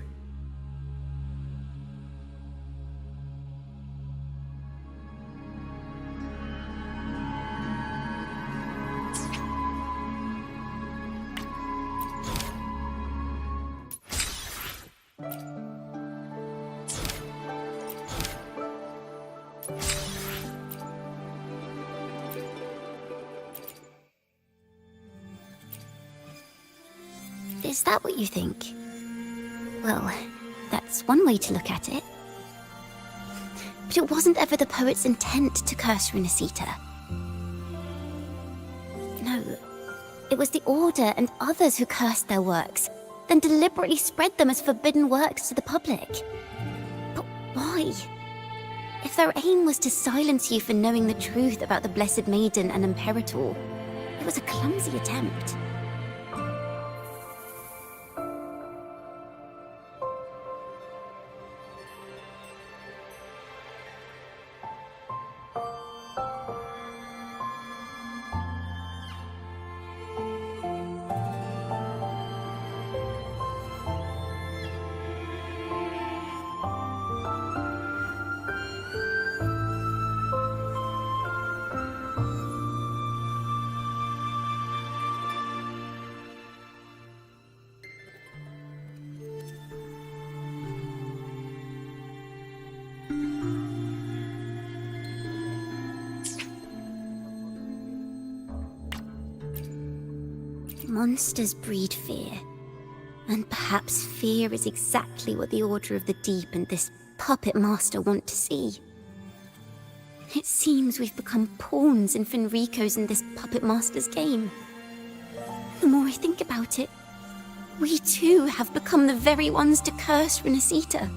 Is that what you think? Well, that's one way to look at it. But it wasn't ever the poet's intent to curse Renacita. No, it was the Order and others who cursed their works, then deliberately spread them as forbidden works to the public. But why? If their aim was to silence you for knowing the truth about the Blessed Maiden and Imperator, it was a clumsy attempt. Monsters breed fear. And perhaps fear is exactly what the Order of the Deep and this puppet master want to see. It seems we've become pawns in Fenrico's and this puppet master's game. The more I think about it, we too have become the very ones to curse Renacita.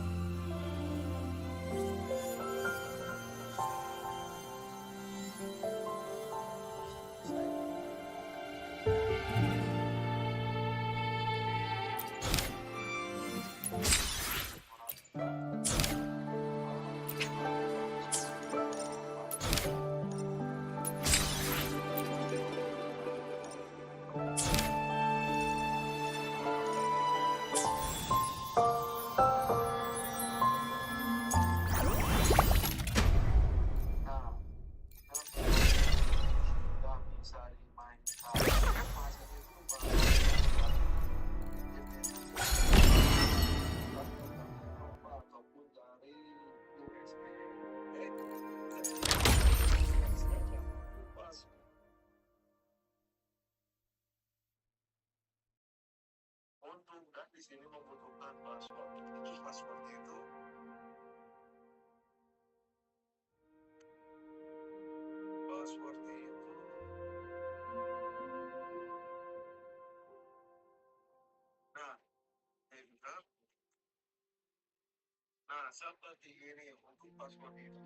Di sini membutuhkan password. Itu passwordnya itu nah, enter. Nah, seperti ini untuk password itu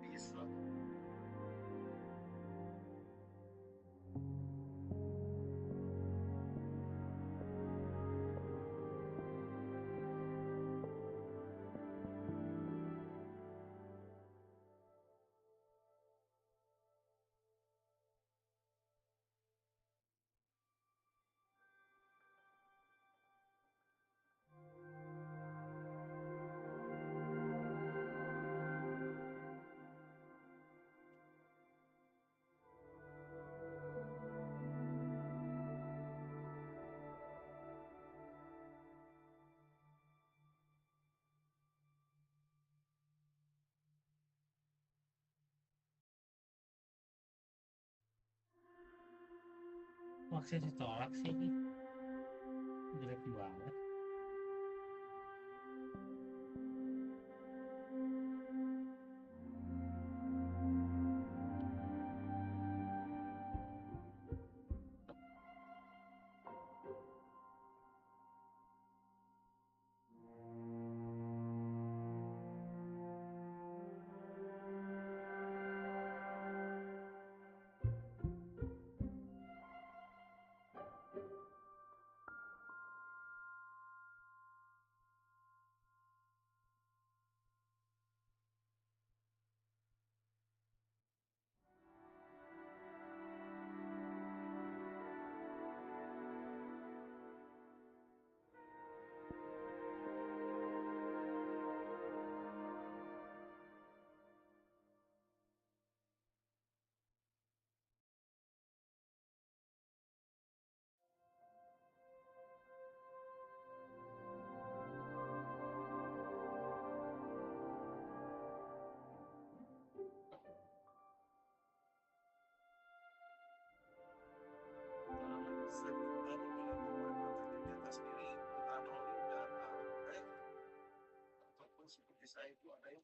bisa. Maksudnya ditolak sih ini. Jelek banget.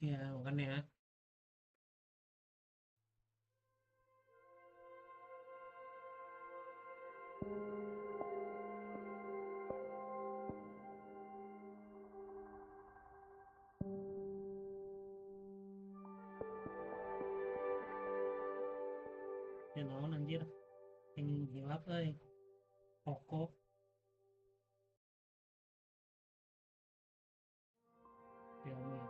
Ya, makanya. Ya naon anjir. Yang gelap euy. Pokok. Ya Allah.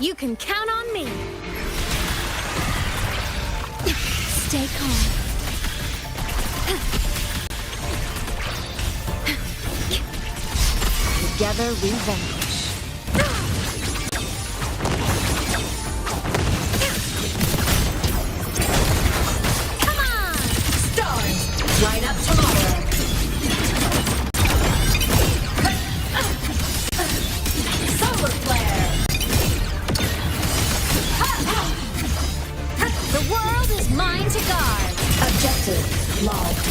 You can count on me. Stay calm. Together we vanquish. Come on! Stars, light up tomorrow. Solar flare. The world is mine to guard. Objective logged.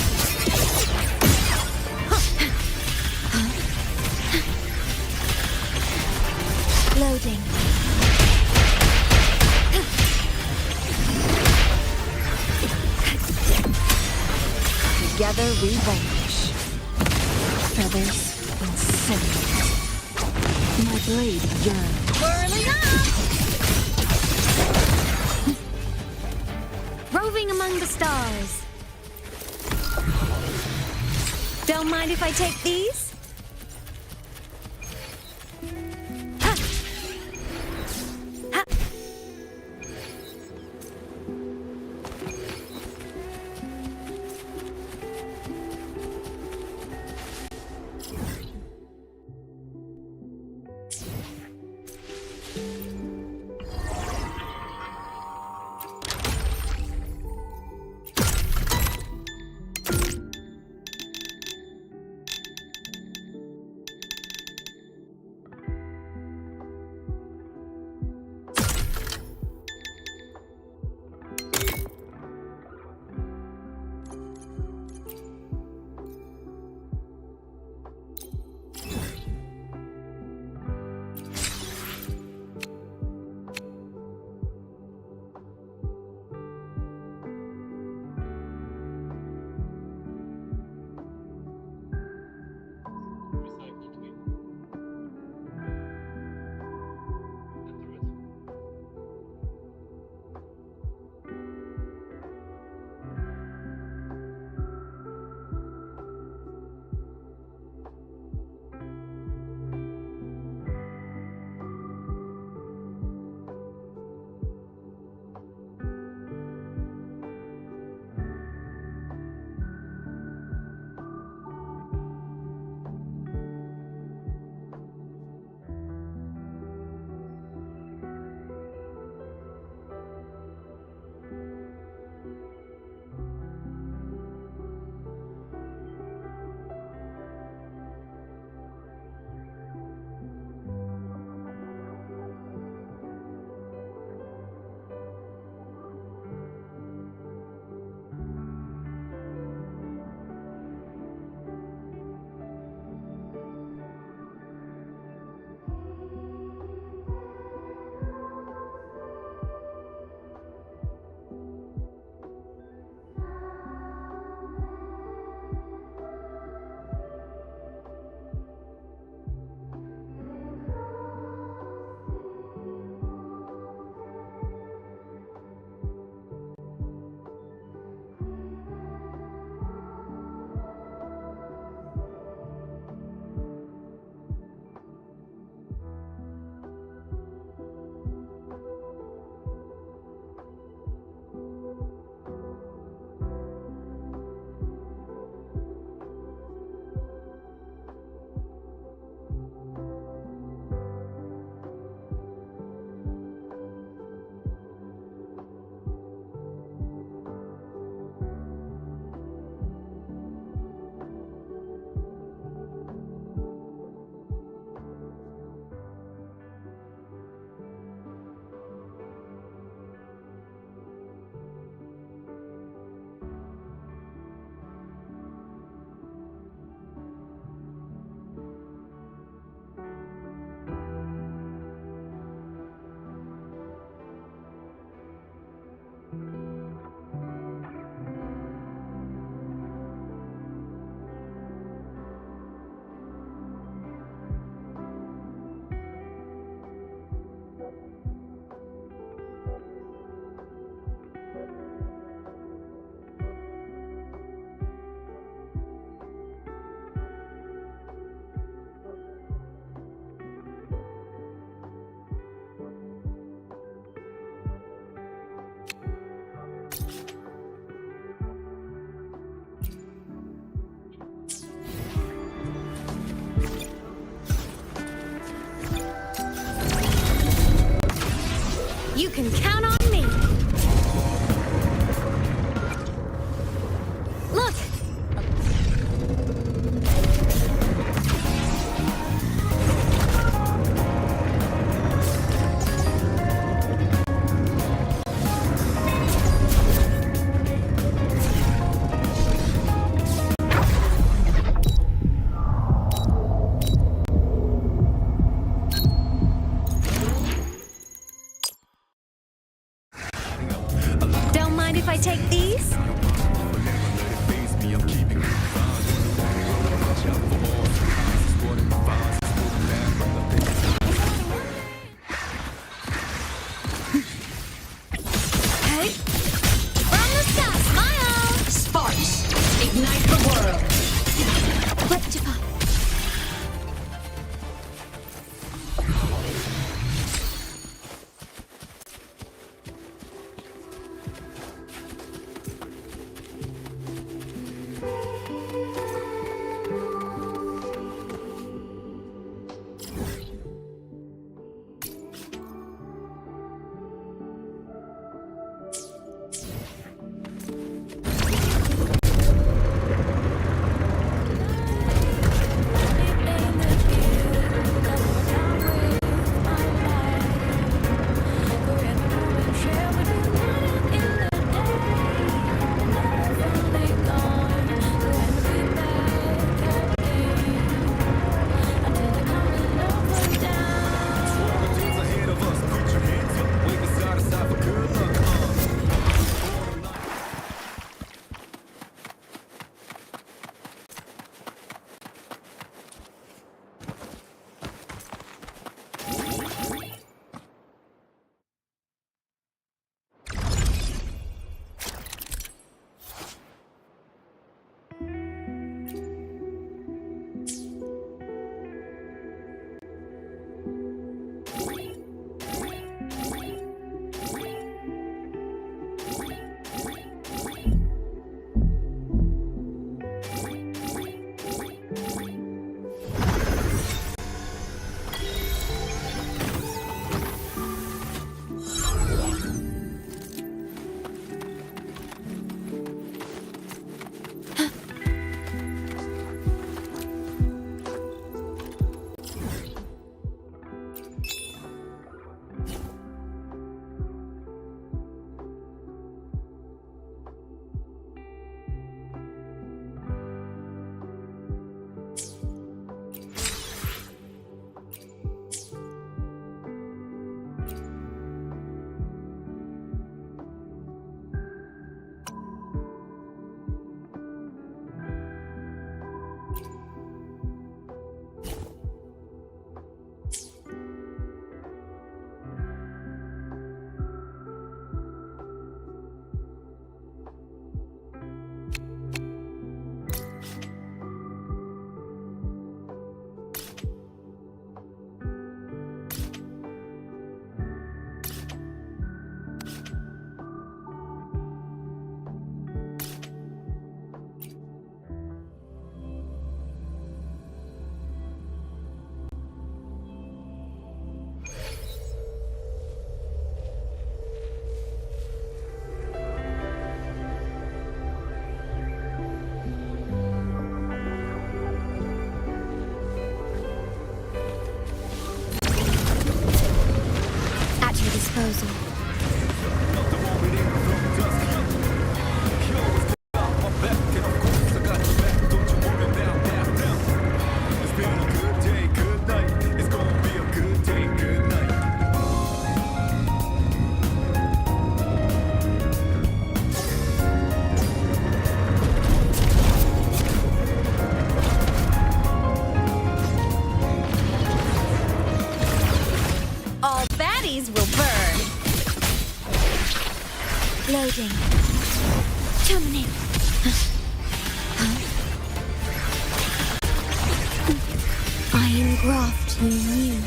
Loading. Together we vanquish. Feathers and cinders. My blade yearns. Whirling up! Roving among the stars. Don't mind if I take these? Mind if I take these? Hey! From the start, smile! Sparks, ignite the world! Rectify. disposal. All baddies will burn. Loading. Terminate. Iron graft new.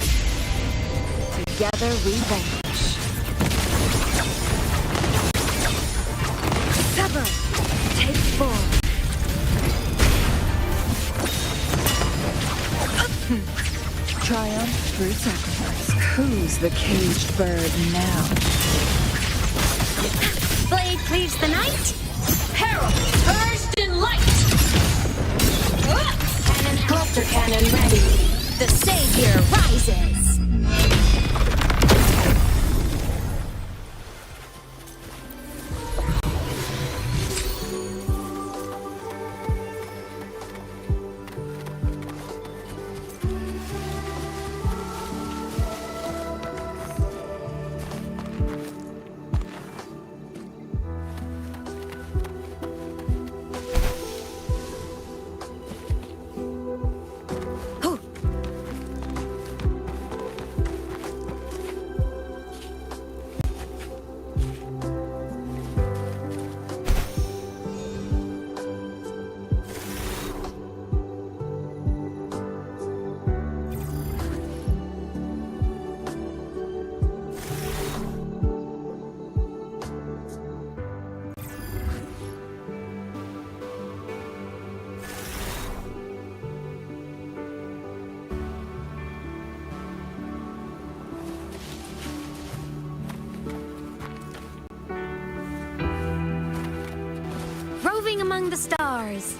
Together we vanish. Sever. Take form. Triumph through sacrifice. Who's the caged bird now? Blade cleaves the night. Herald, purged in light! Cannon, cluster cannon ready. The savior rises. among the stars.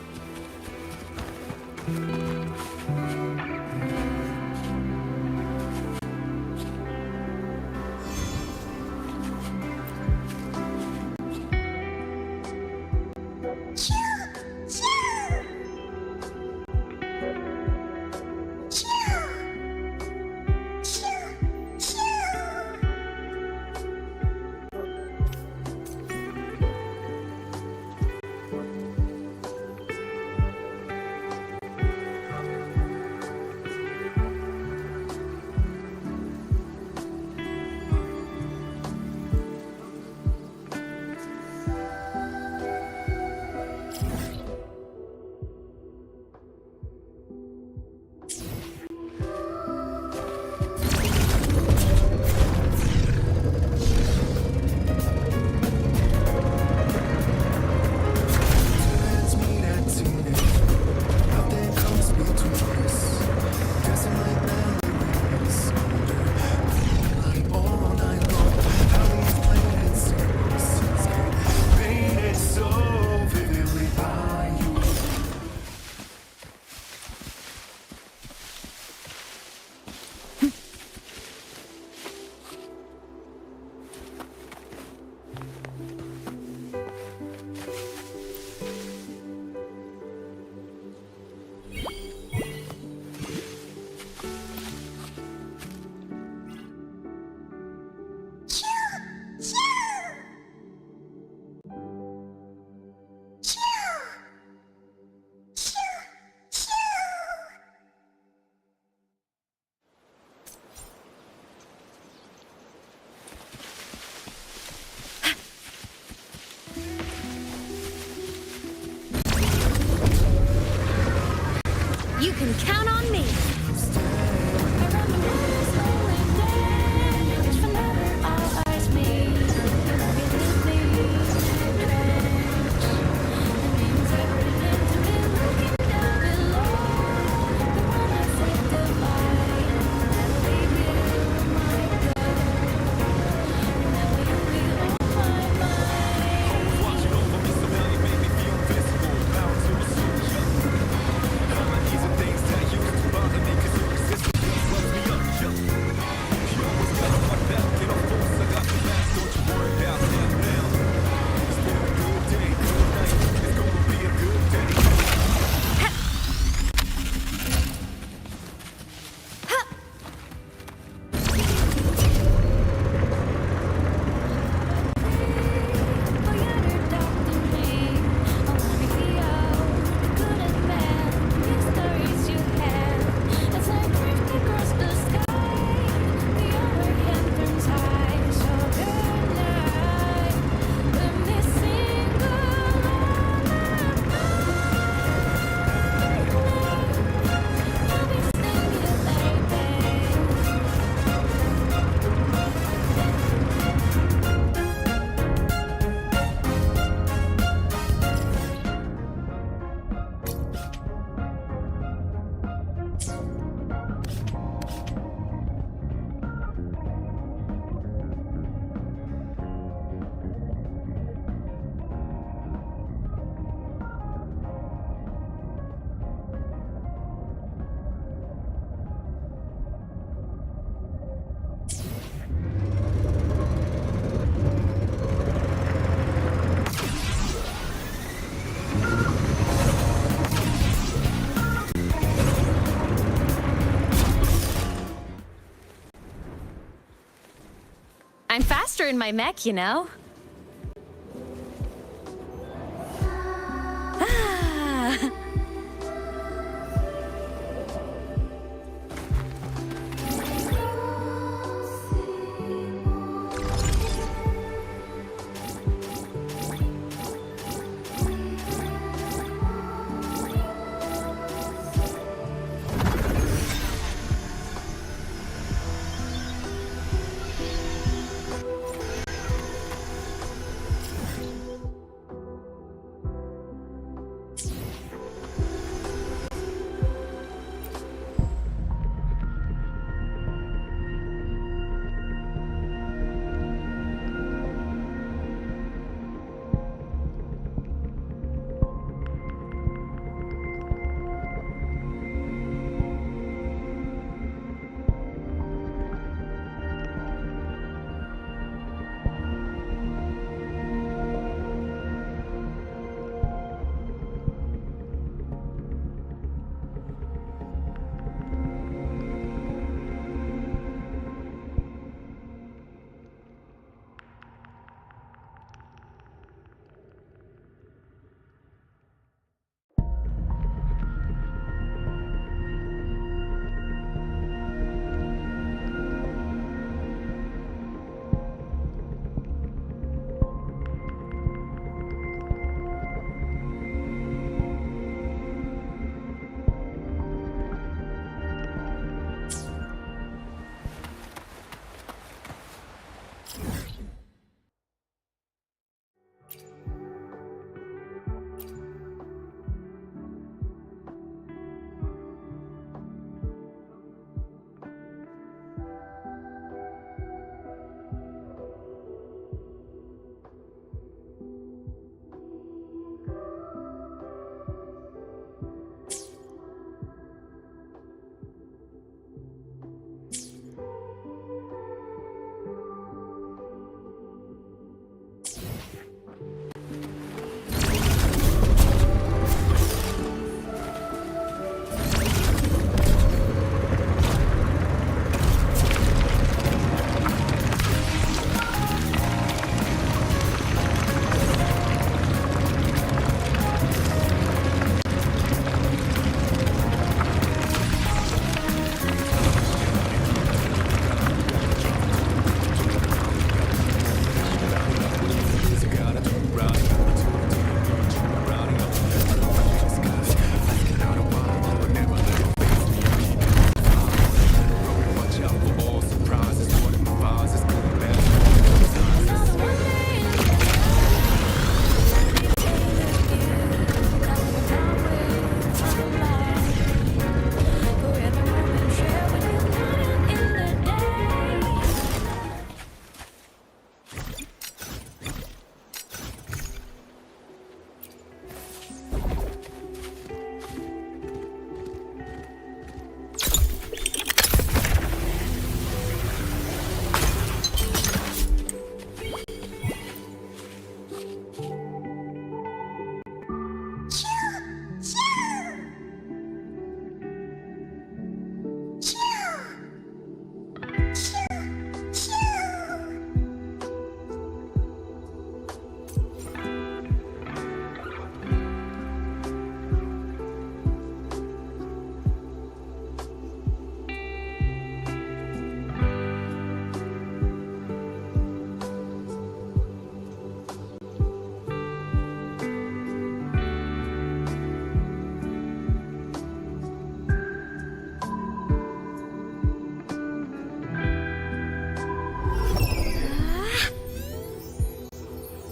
You can count on me. I'm faster in my mech, you know. Ah.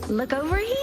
Look over here.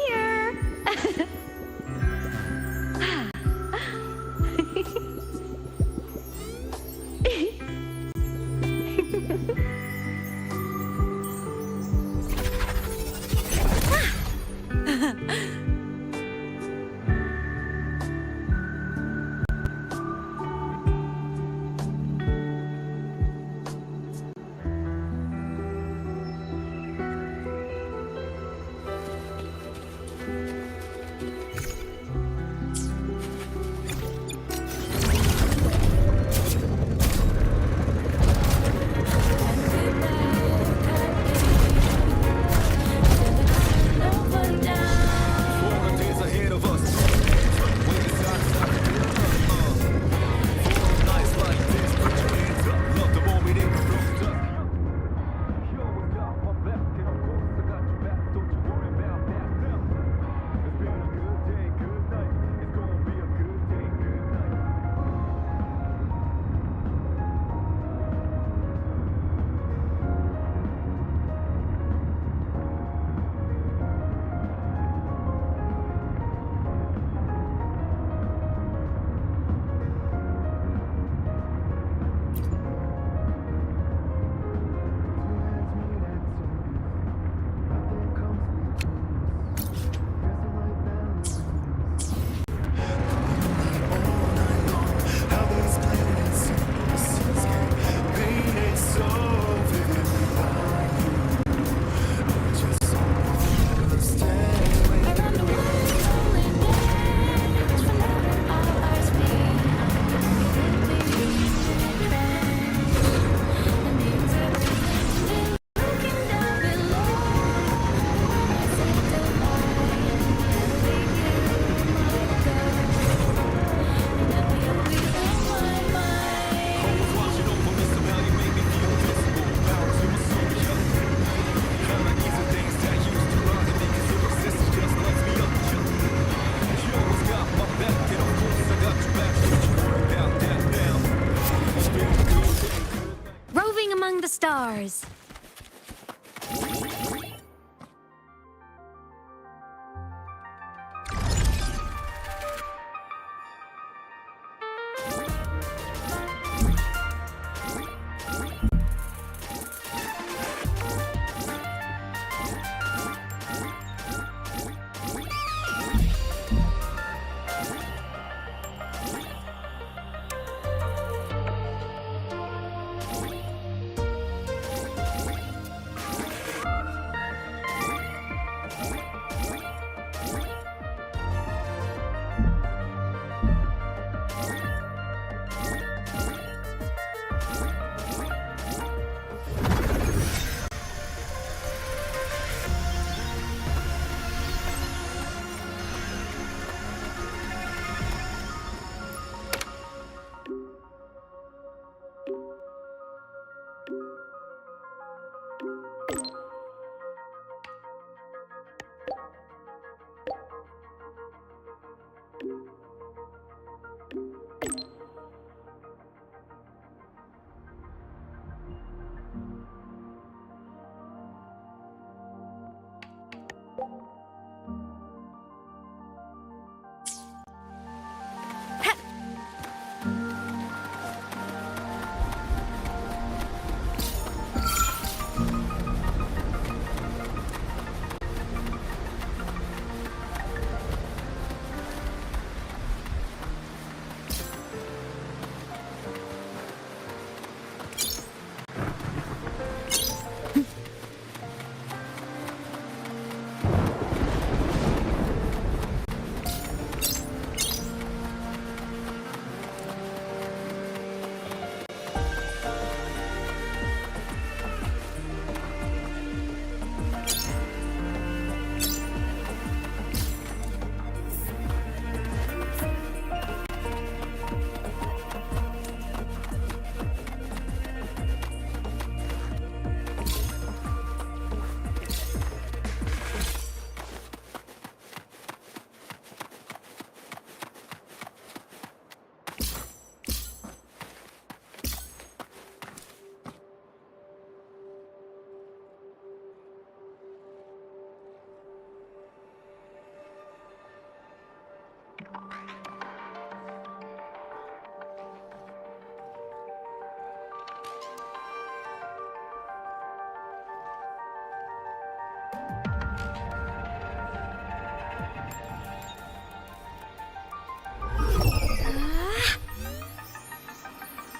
Stars.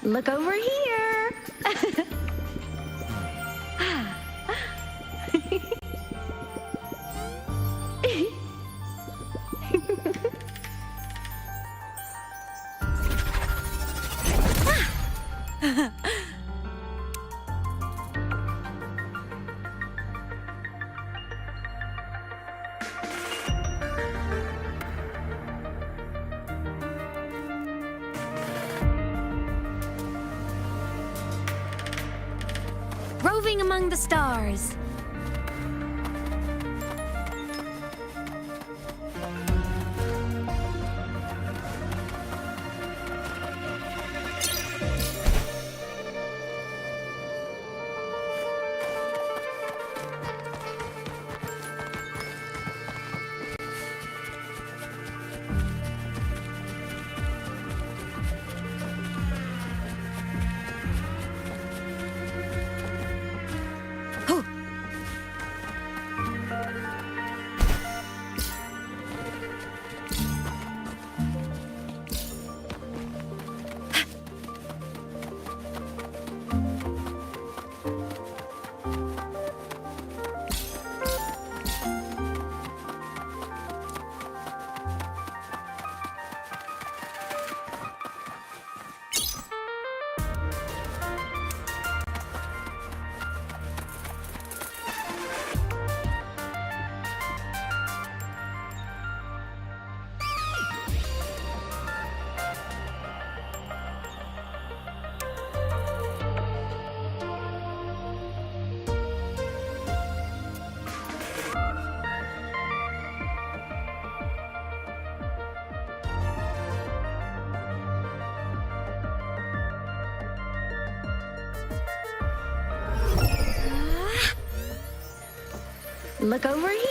Look over here. Roving among the stars. Look over here.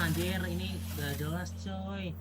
Anjir, ini gak jelas coy.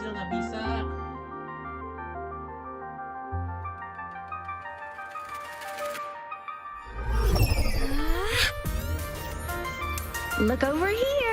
kecil nggak bisa. Look over here.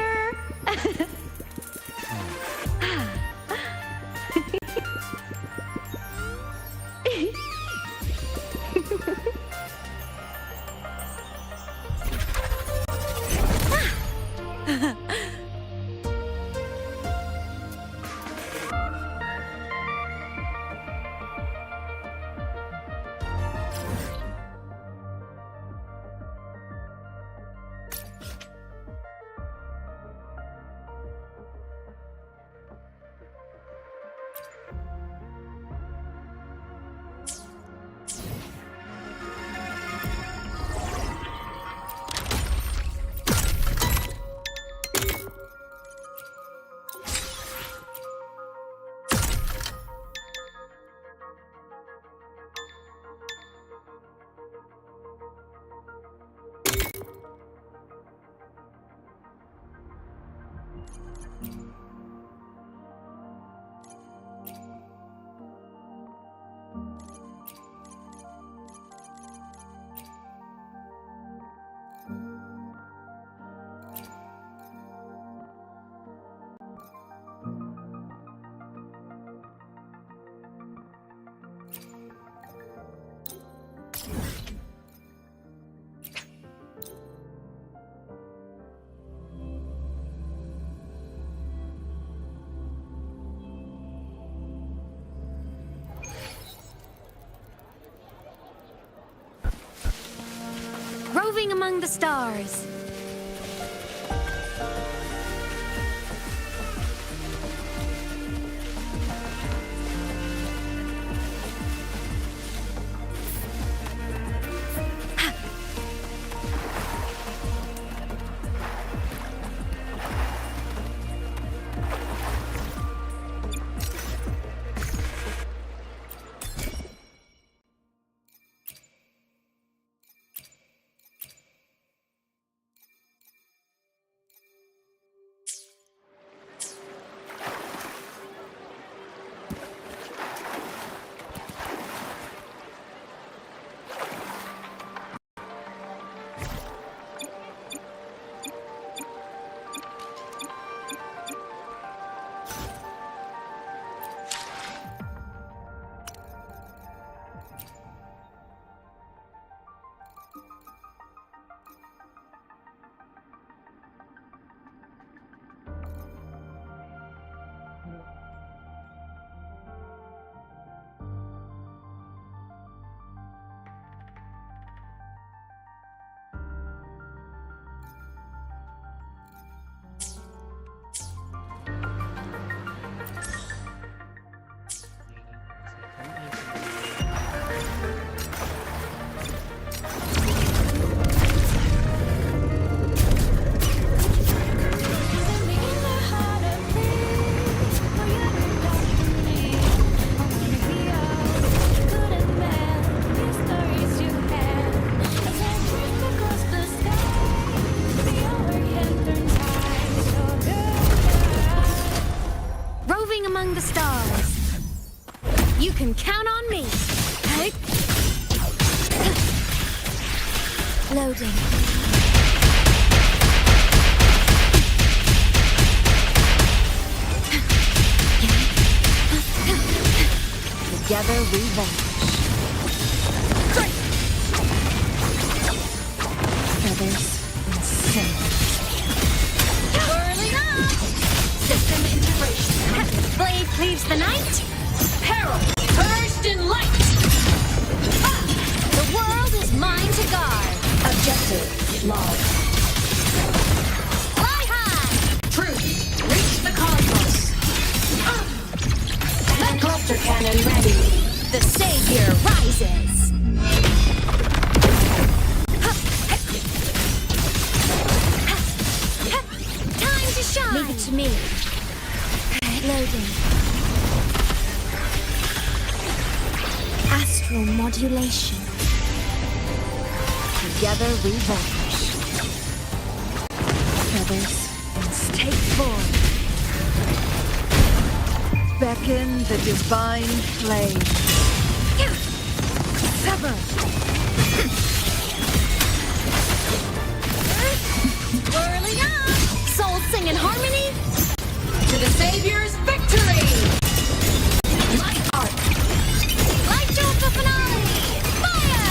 Roving among the stars. Among the stars. You can count on me. Loading. Together we vanish. Feathers and sand. Whirling up! System integration. Blade cleaves the night. Peril purged in light. The world is mine to guard. Objective lost. Fly high. Truth. Reach the cosmos. The cluster cannon ready. The savior rises. Time to shine. Leave it to me. Loading. Astral modulation. Together we vanish. Feathers and take form. beckon the divine flame. Sever! Whirling up! Souls sing in harmony! To the Savior's victory! Light arc! Light Jolt finale! Fire!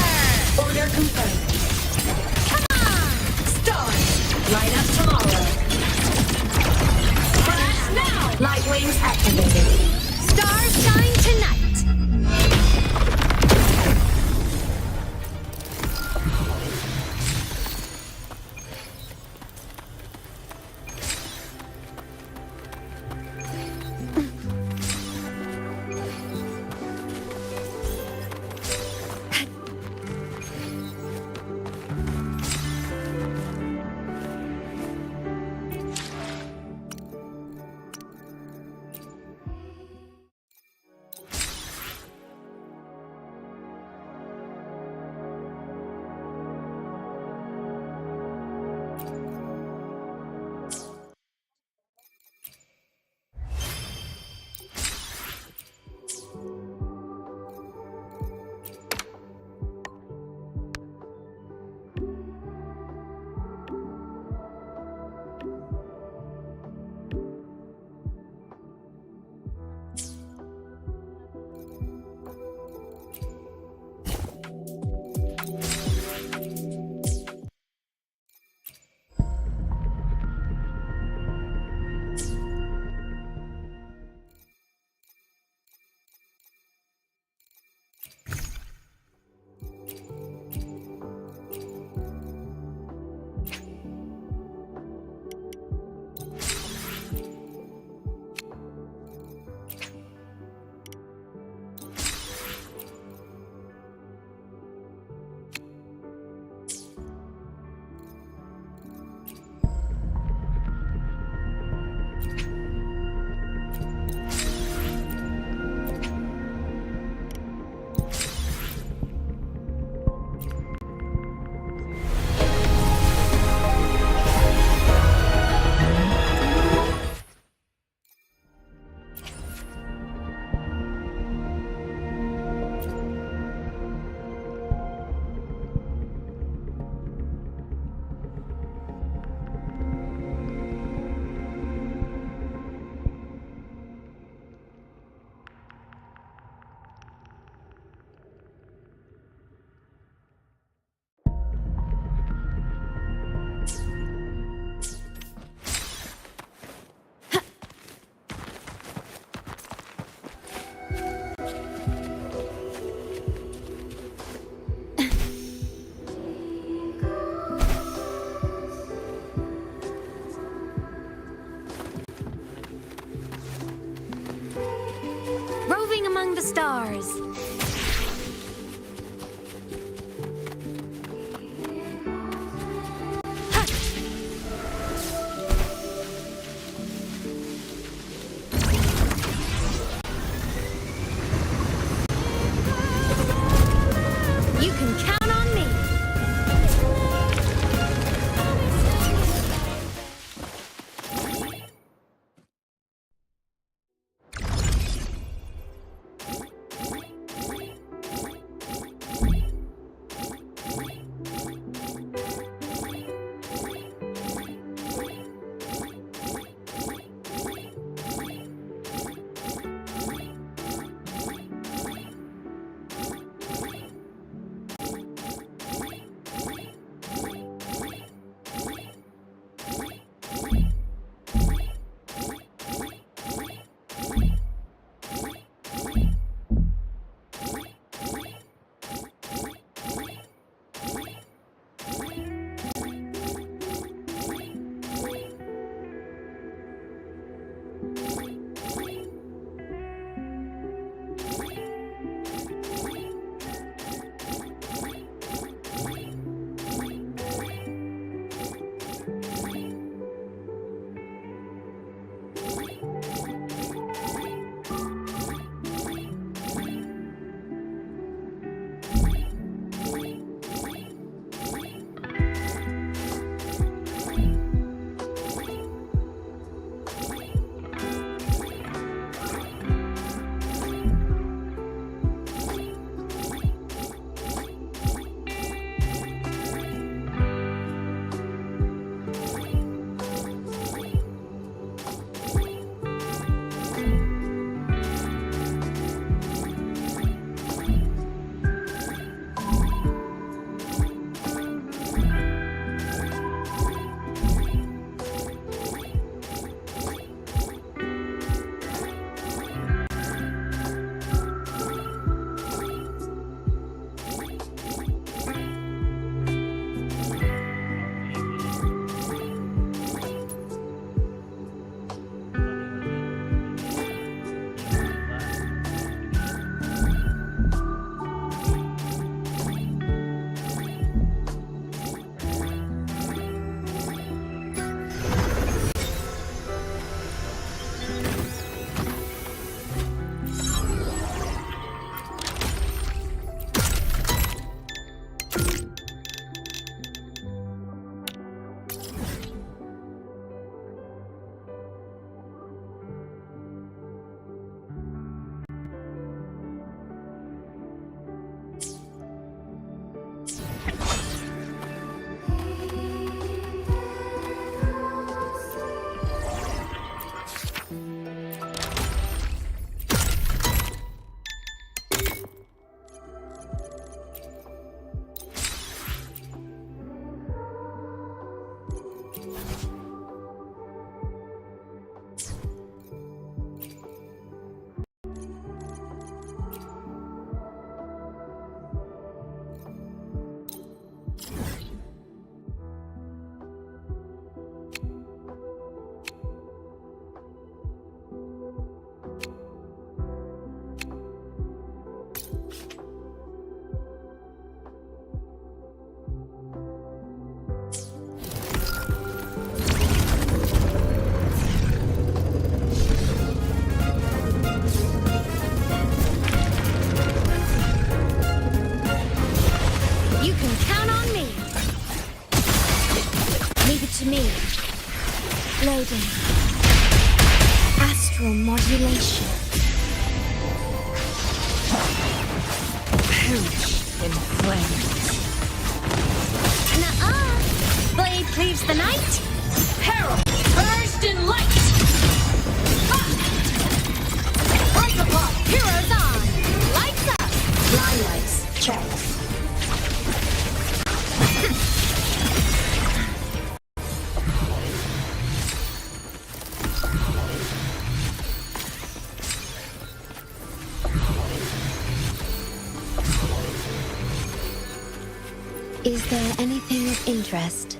Order confirmed. Come on! Stars, light up tomorrow. Crash now! Light wings activated. Stars shine tonight! Among the stars. You can count on me. Reloading. Astral modulation. Perish in flames. Nuh-uh. Blade cleaves the night. Herald, purged in light. Lights up. Heroes on. Lights up. Blind lights, check. Is there anything of interest?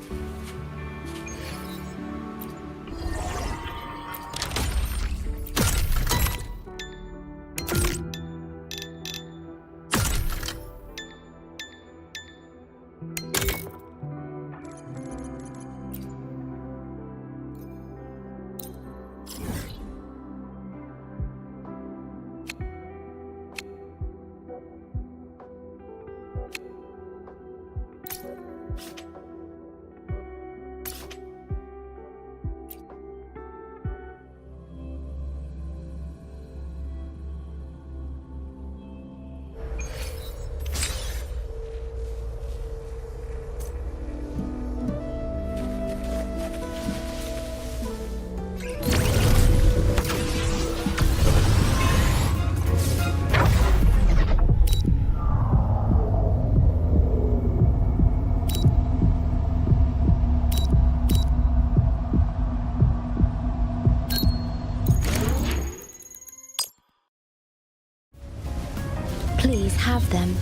Please have them.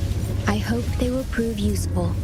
I hope they will prove useful.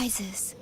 rises.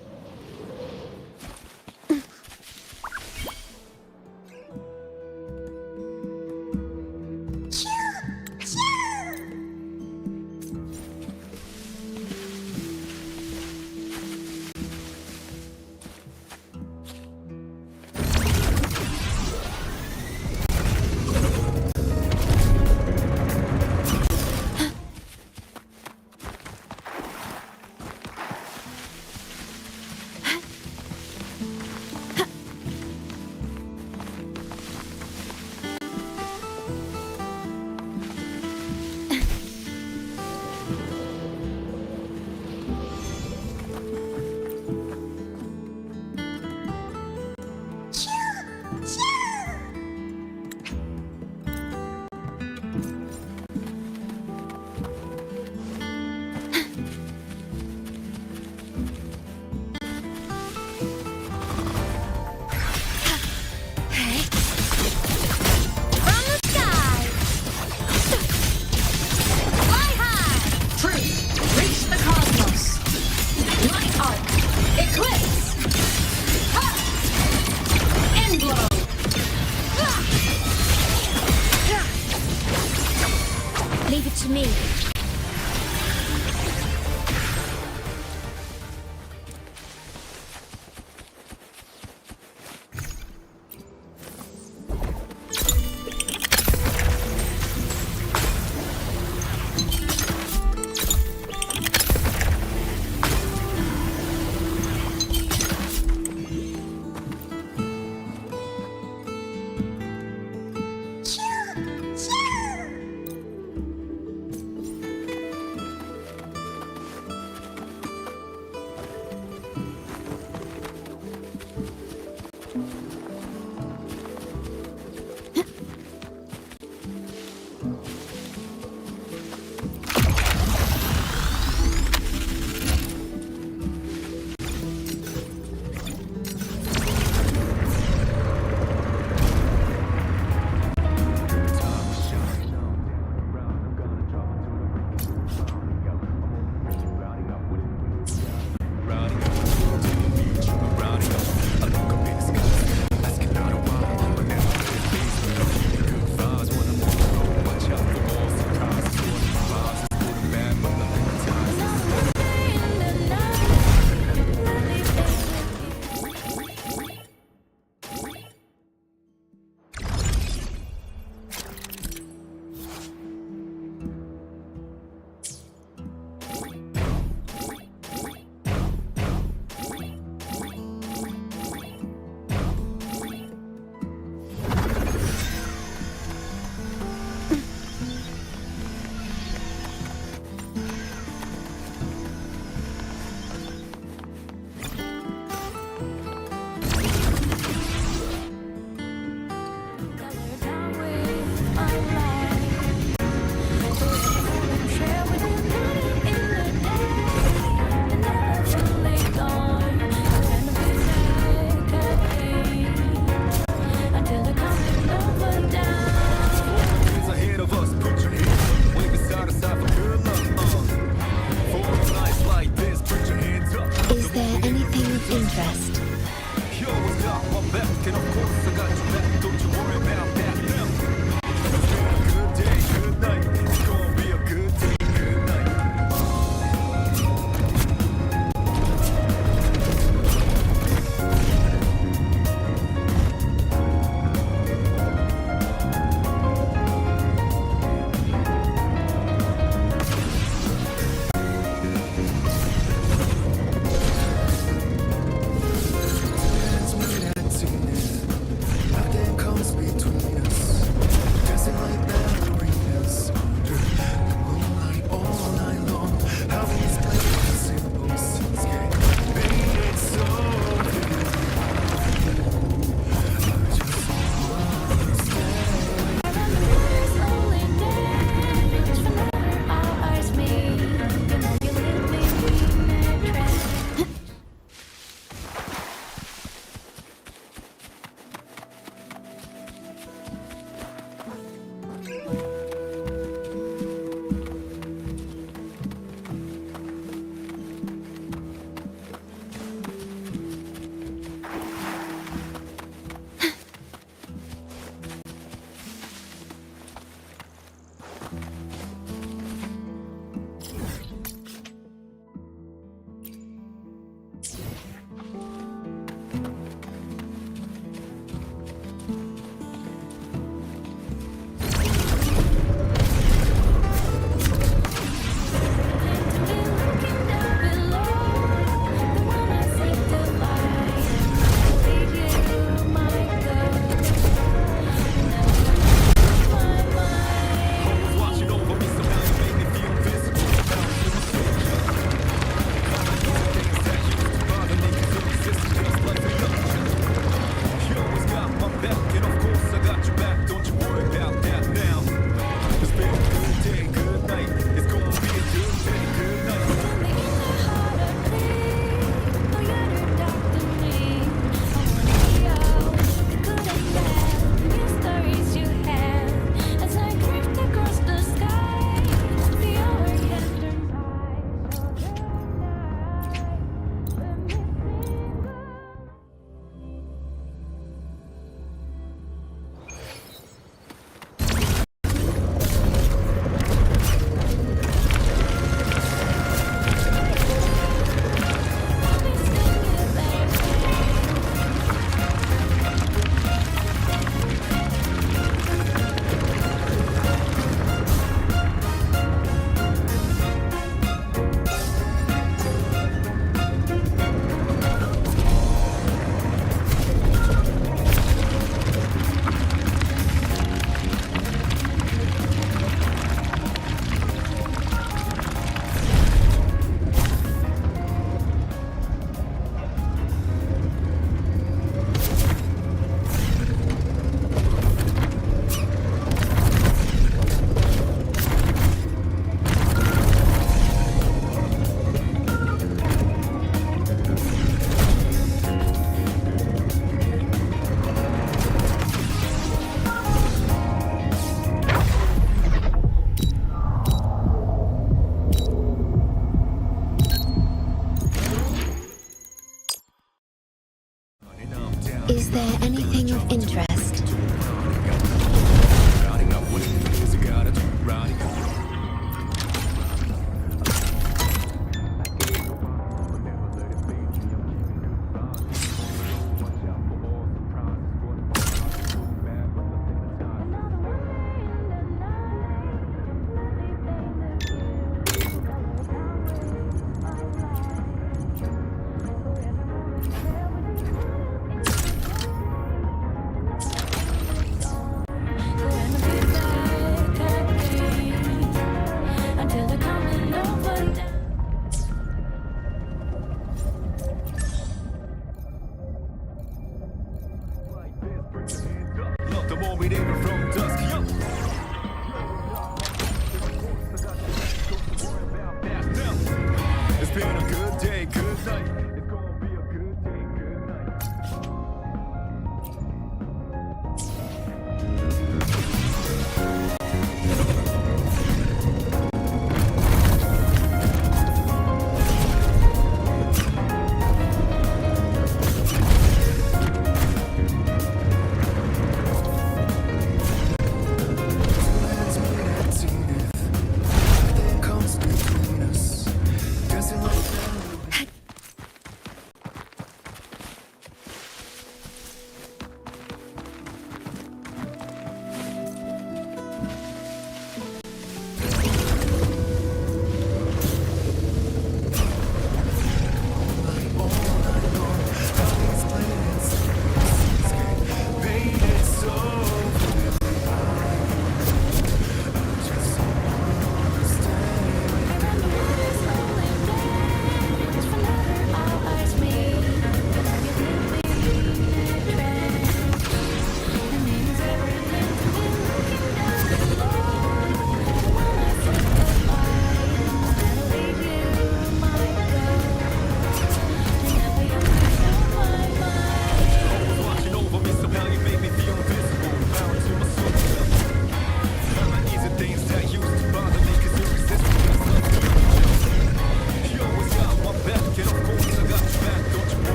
Is there anything of interest?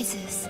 rises.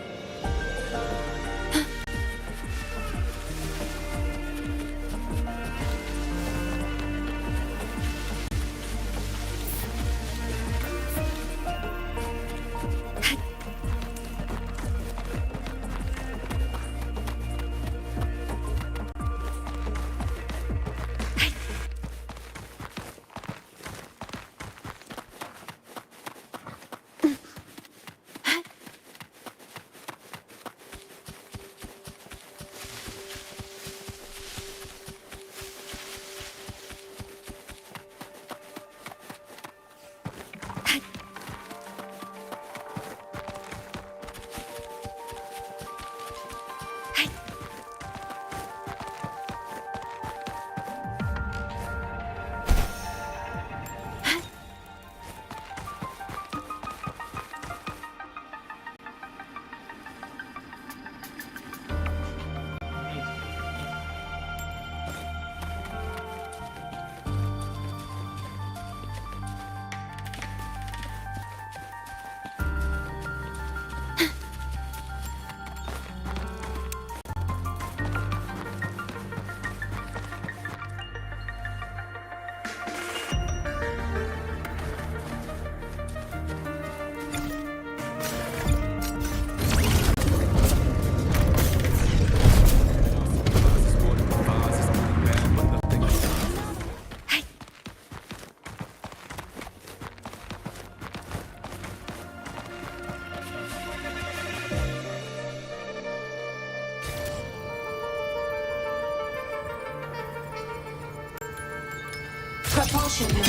Propulsion mode.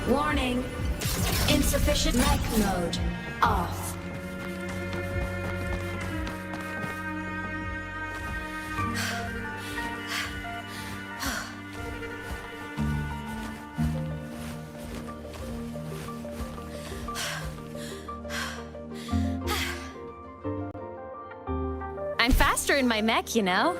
Warning. Insufficient mech mode. Off. I'm faster in my mech, you know.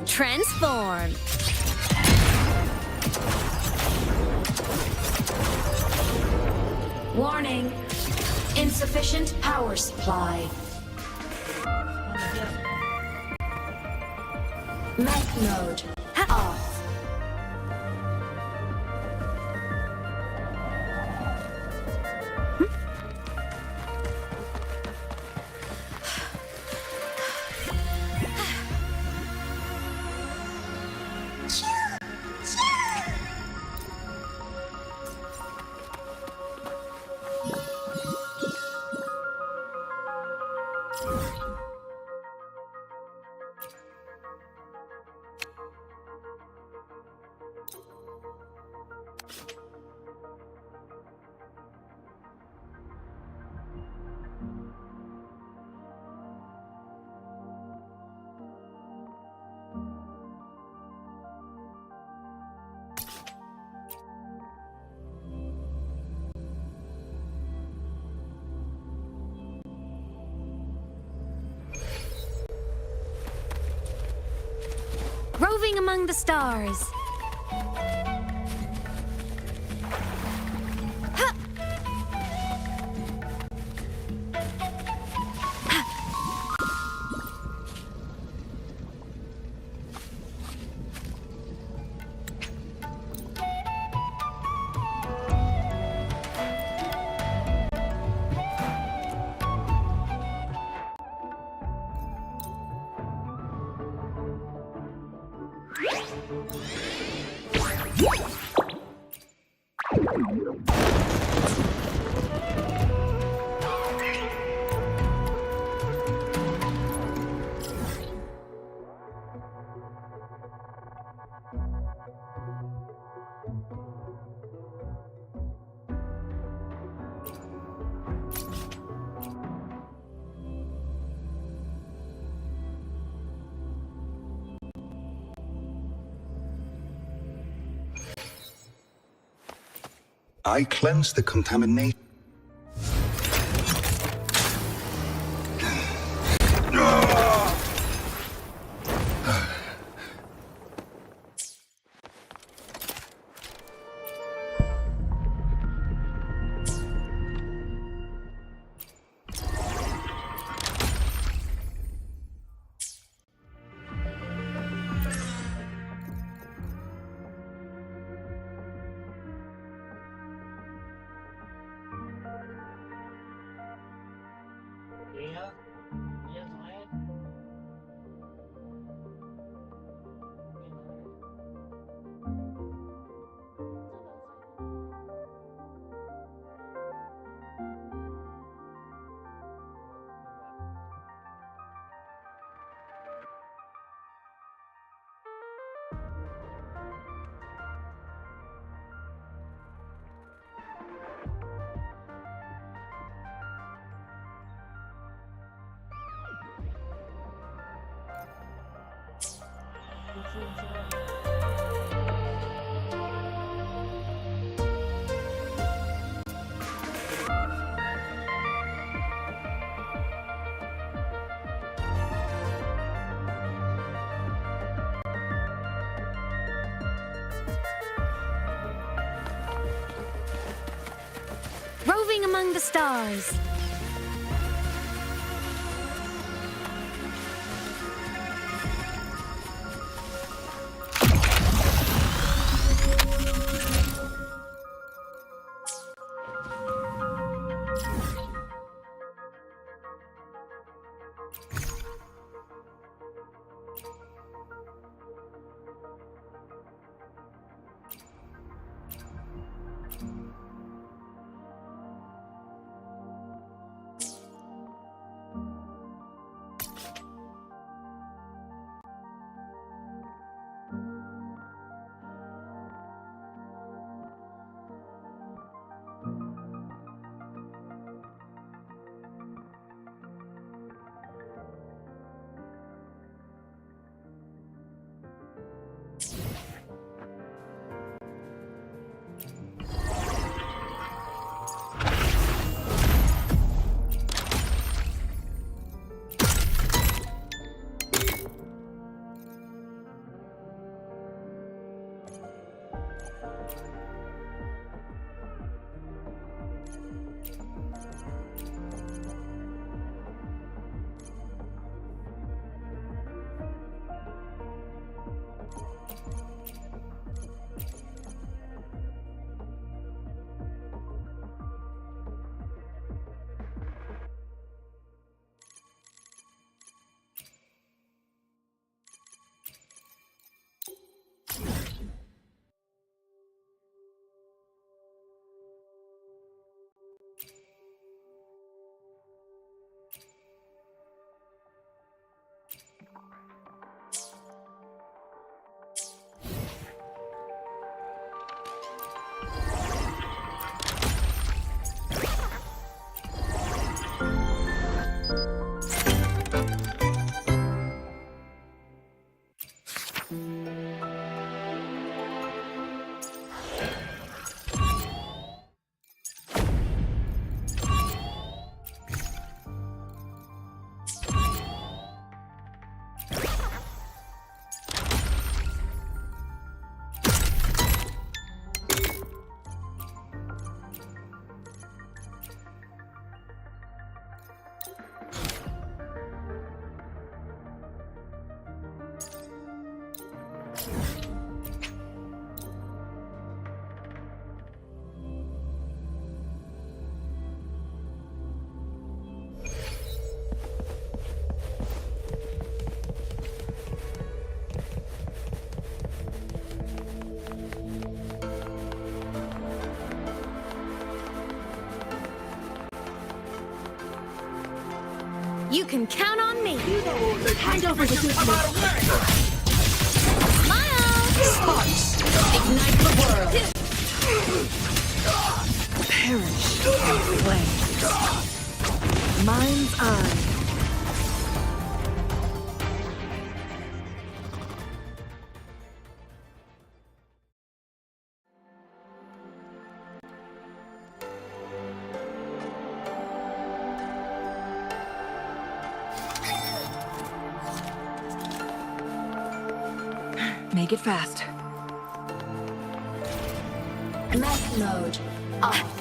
Transform. Warning. Insufficient power supply. Mech mode. Off. Roving among the stars. I cleanse the contamination. Iya, iya soalnya. Roving among the stars. You can count on me. Hand over the good Smile! Sparks! Ignite the world! Perish in flames. Mind's eye. Make it fast. Mech mode off.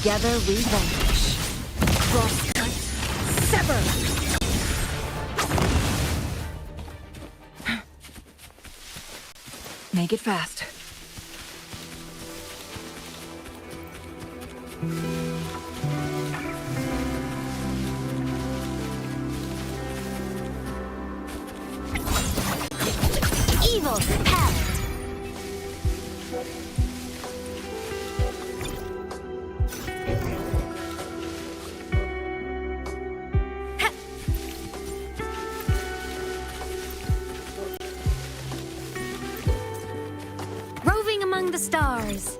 Together we vanquish. Crosscut, sever! Make it fast. Evil repelled. Roving among the stars.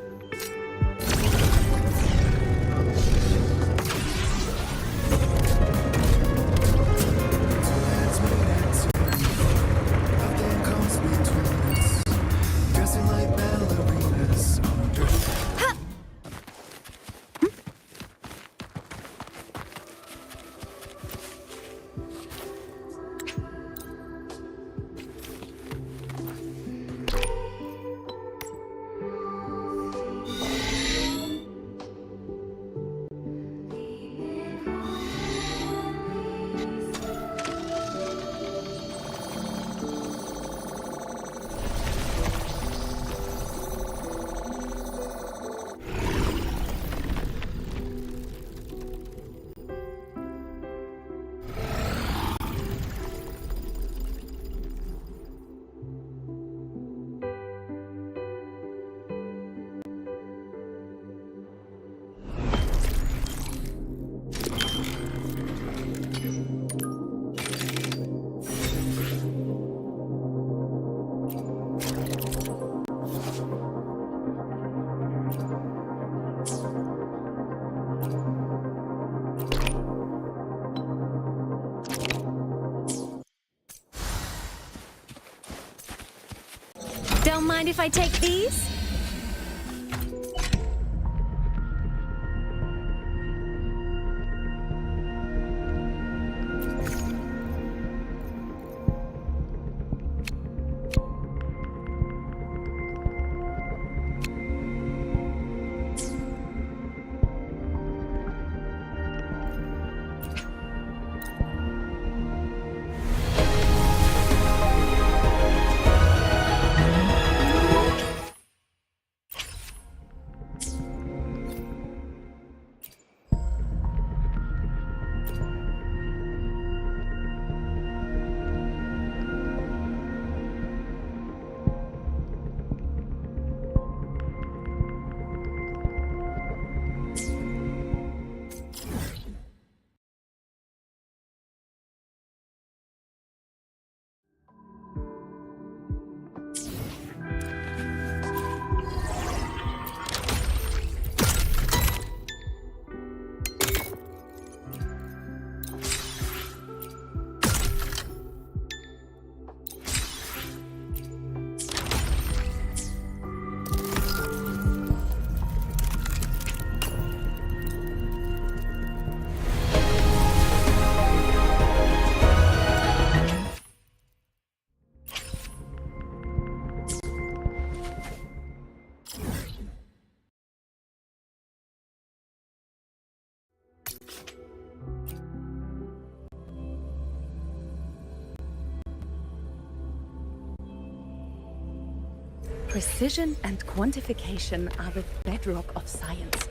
Don't mind if I take these? Precision and quantification are the bedrock of science.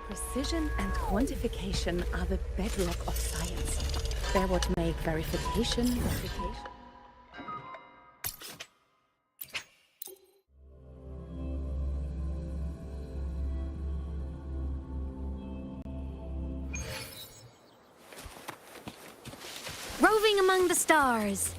Precision and quantification are the bedrock of science. They're what make verification. Roving among the stars.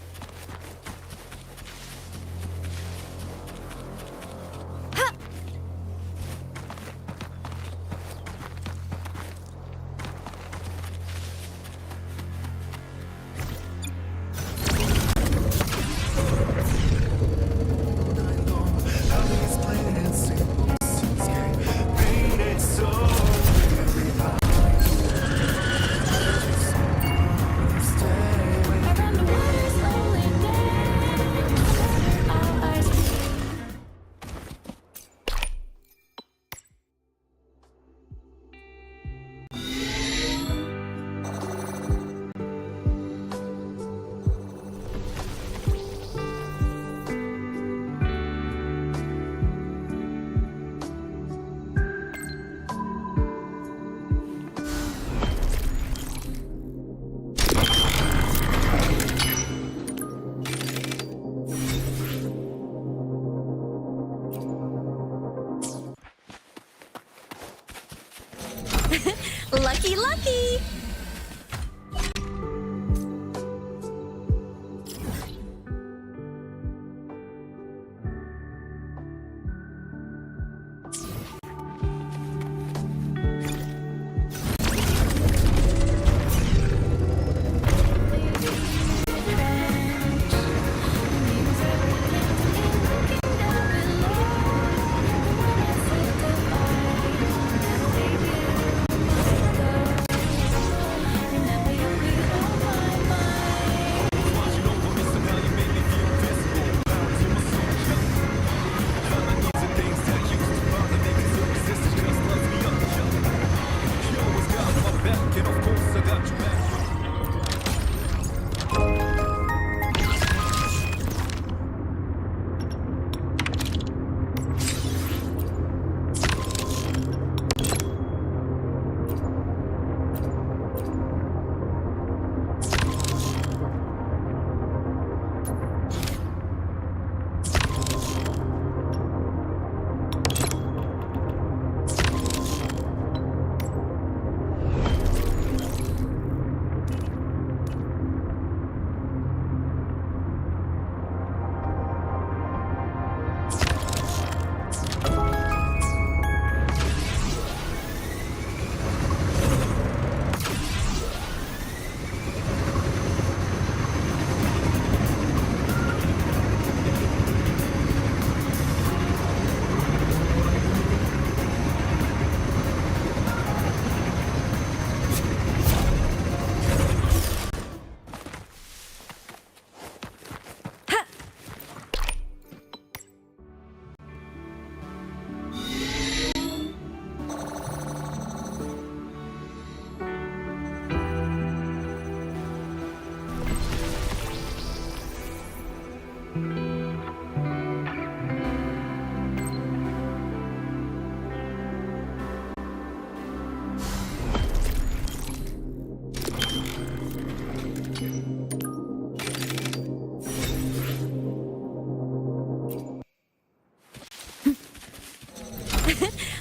Lucky, lucky!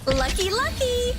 Lucky, lucky!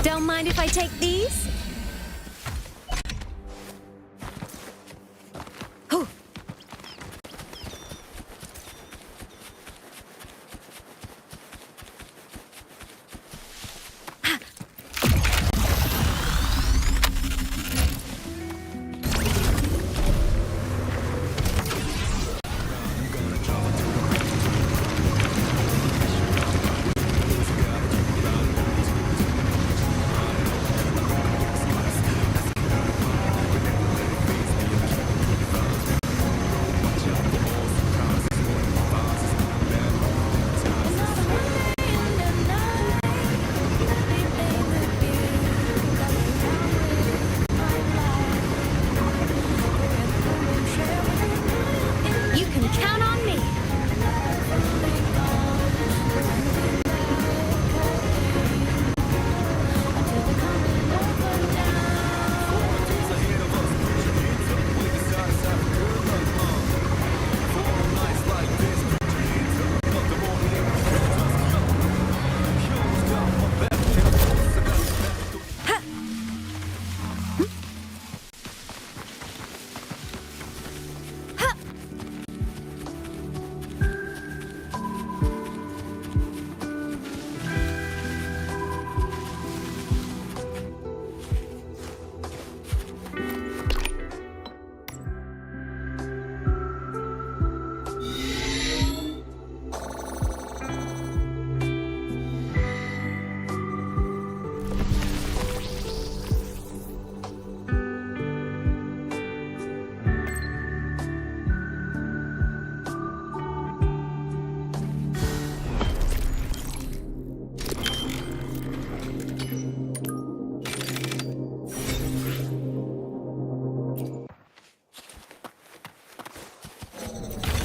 Don't mind if I take these?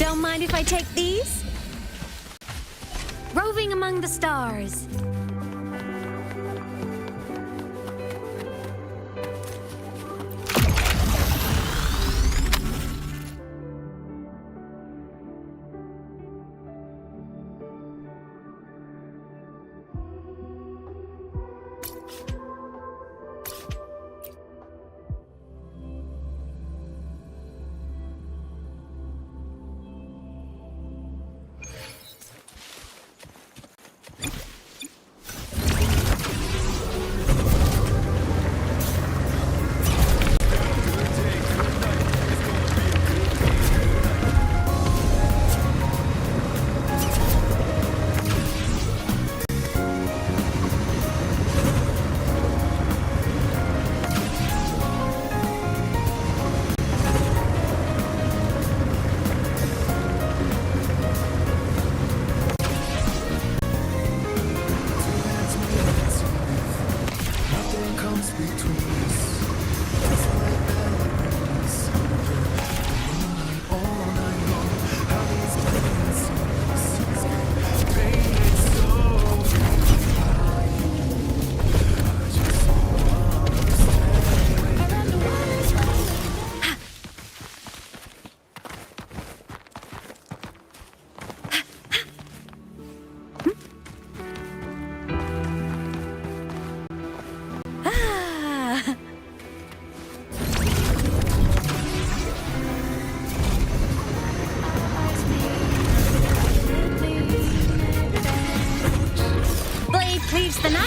Don't mind if I take these? Roving among the stars.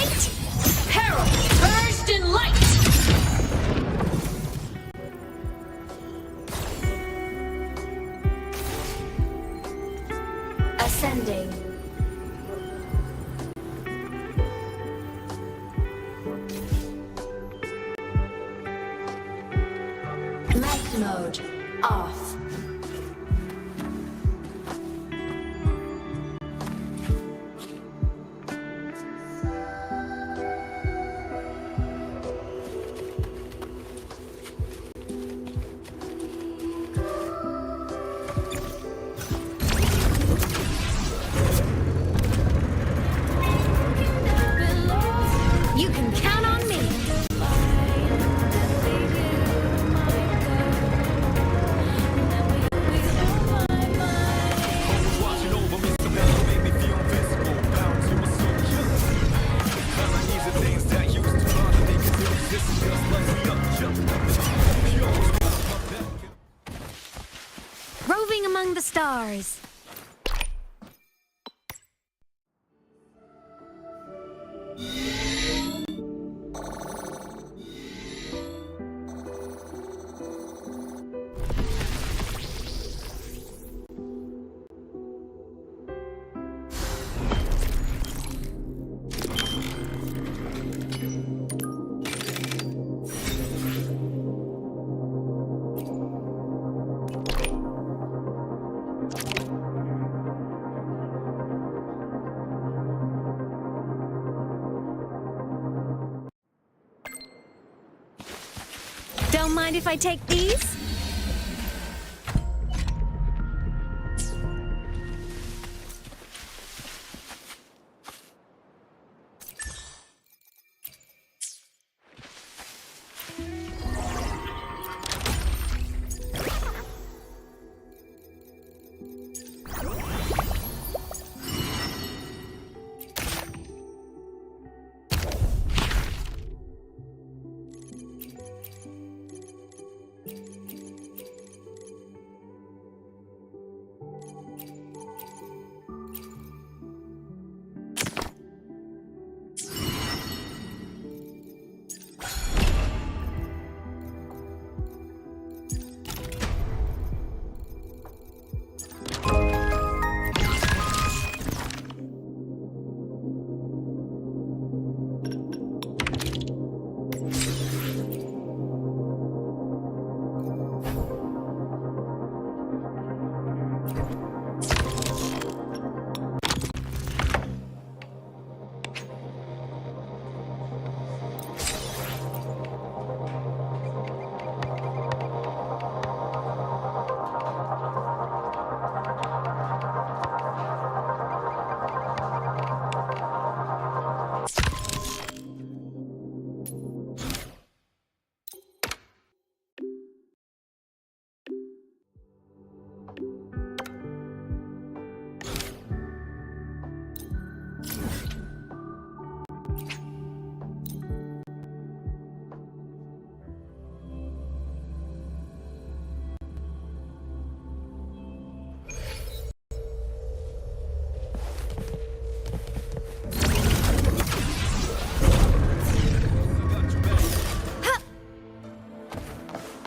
light! Peril purged in light! Ascending. Mech mode off. You can count on me. Roving among the stars. Don't mind if I take these?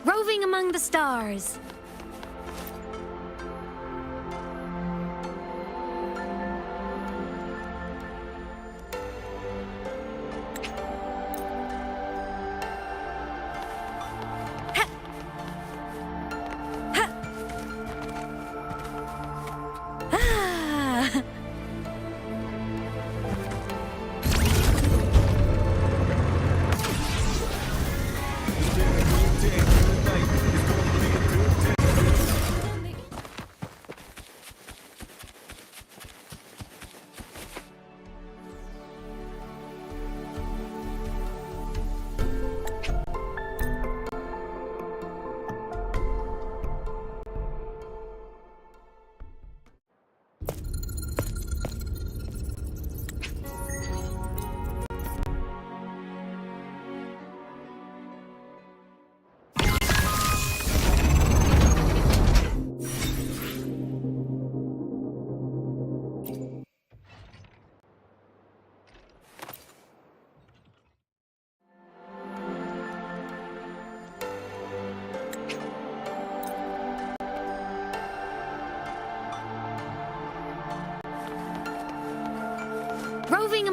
Roving among the stars.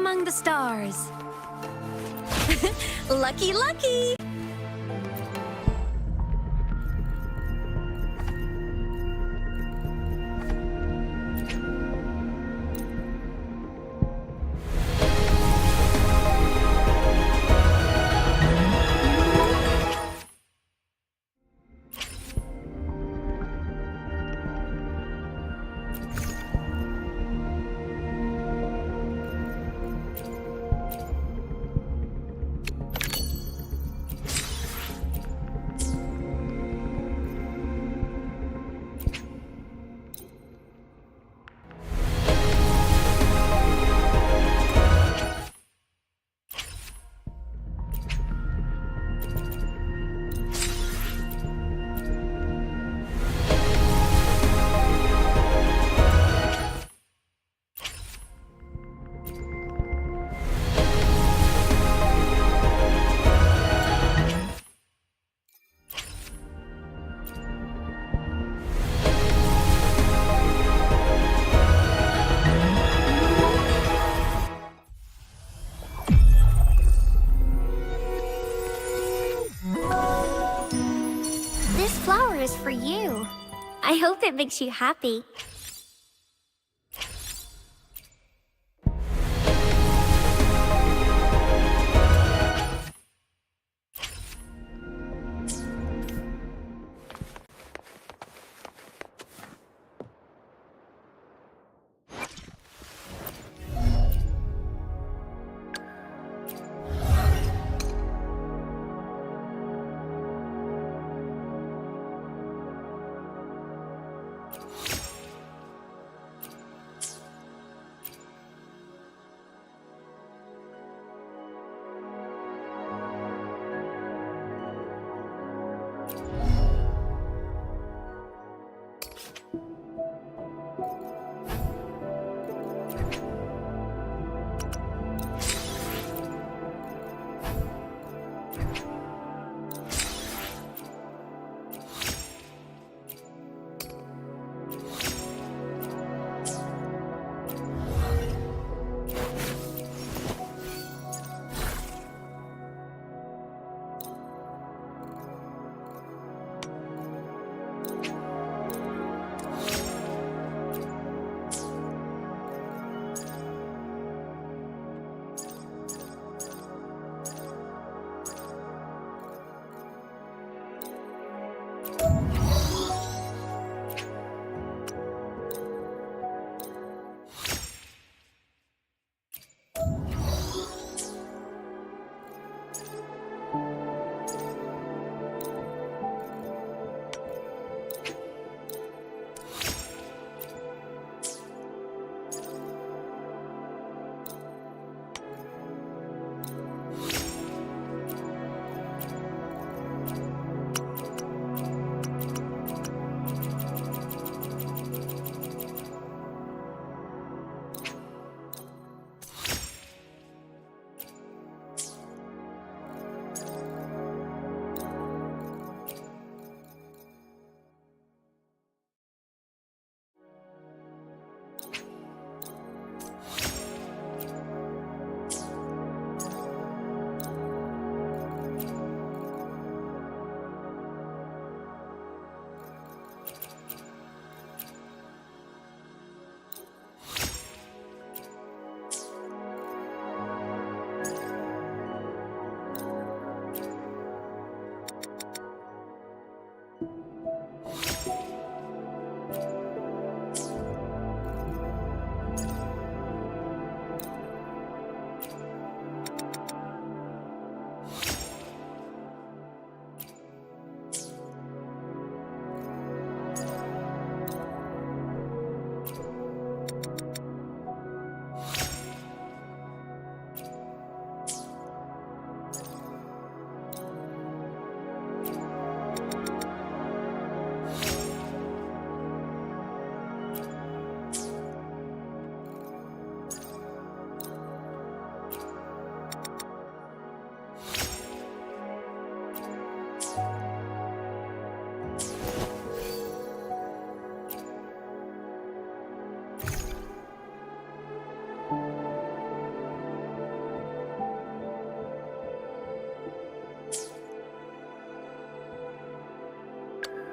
among the stars. Lucky, lucky! This flower is for you. I hope it makes you happy.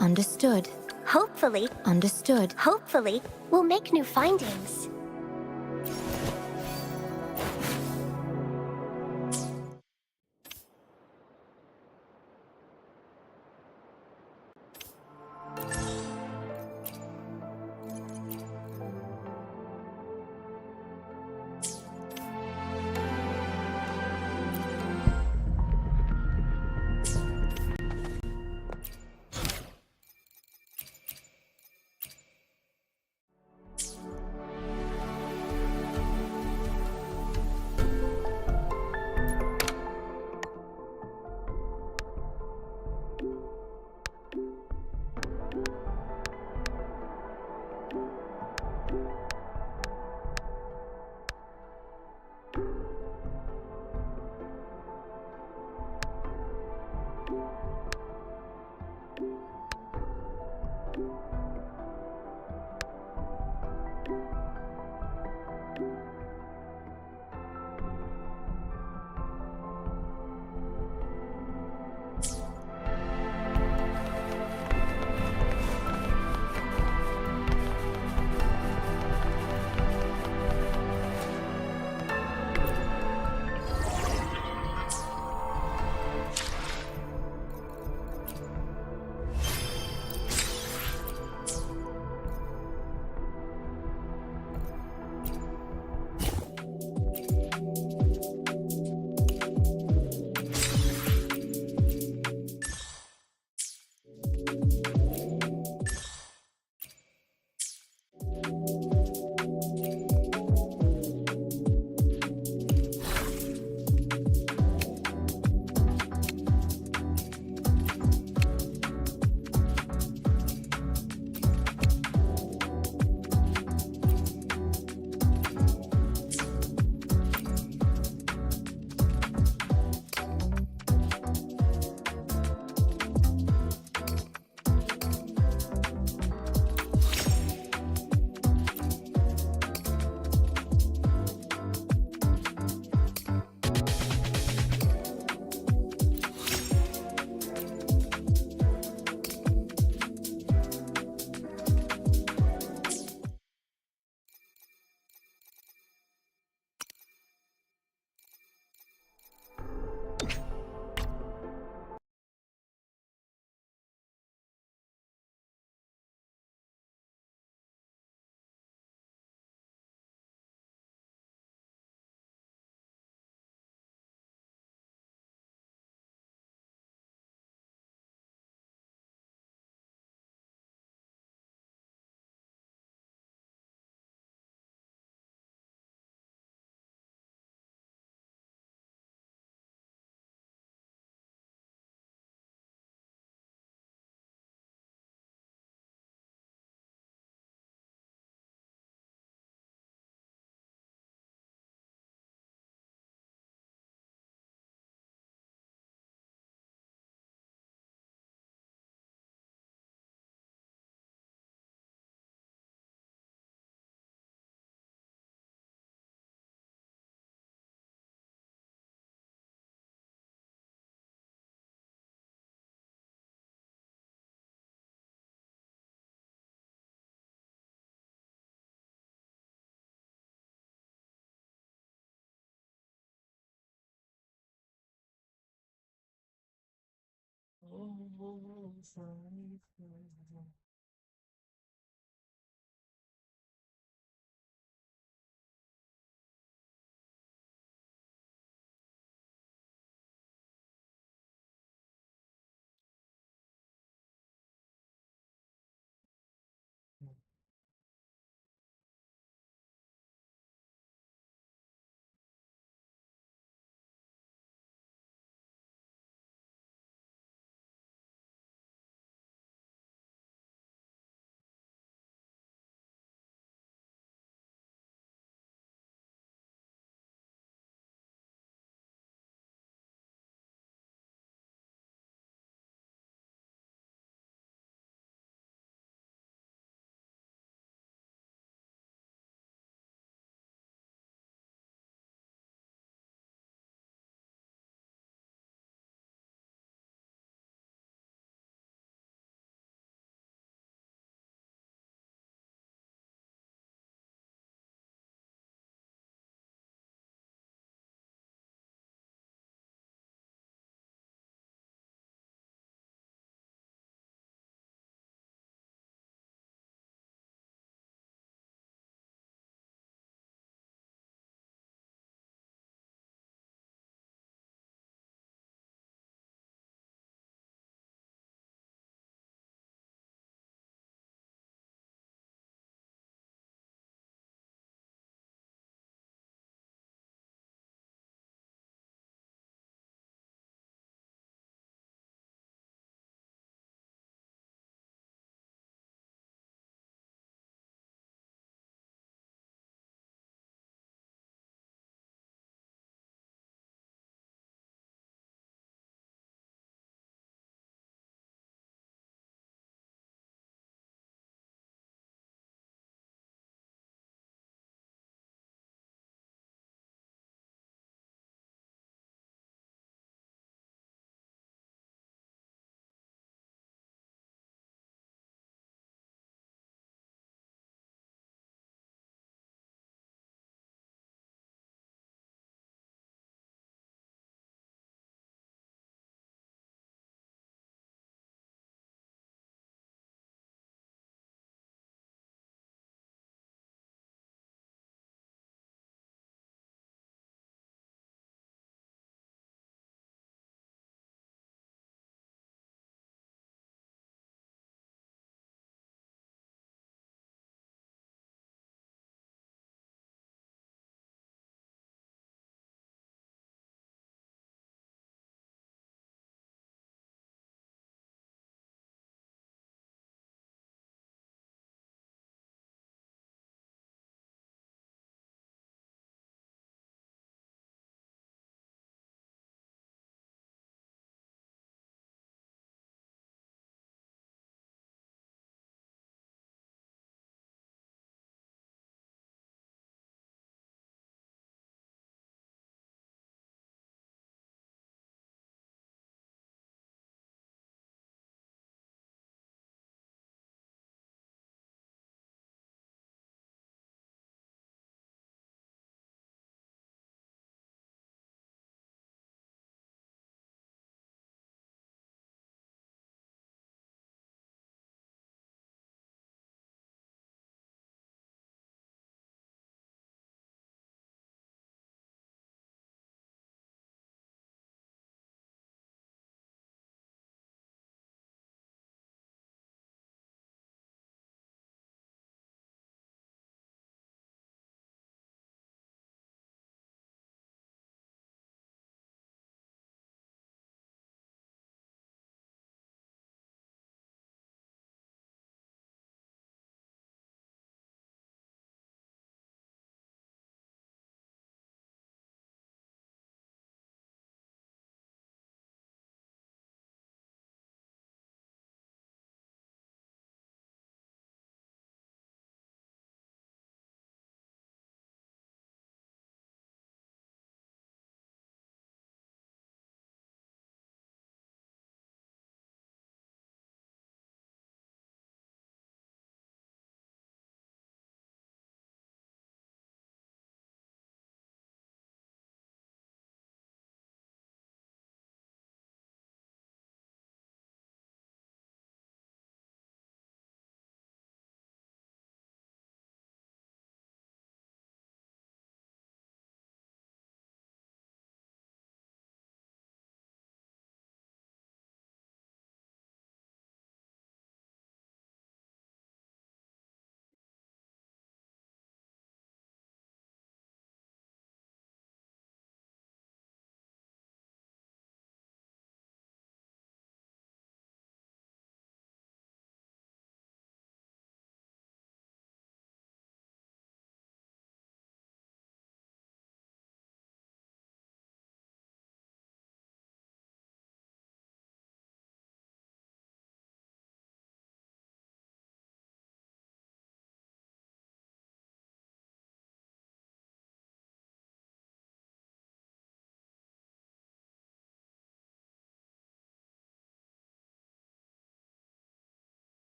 Understood. Hopefully, Understood. hopefully, we'll make new findings.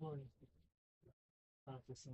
Oh, this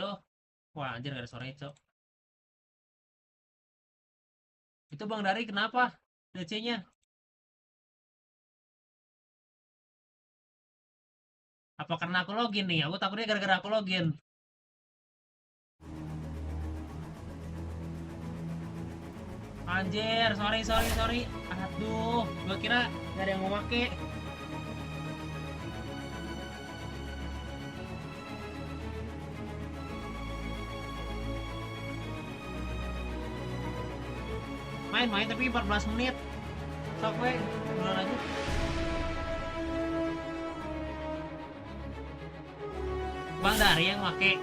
Aduh. Wah, anjir gak ada suaranya, Cok. Itu Bang Dari kenapa? DC-nya. Apa karena aku login nih? Aku takutnya gara-gara aku login. Anjir, sorry. Aduh, gua kira gak ada yang mau make. Main tapi 14 menit. Sok we, ulang aja. Bang Dari yang make.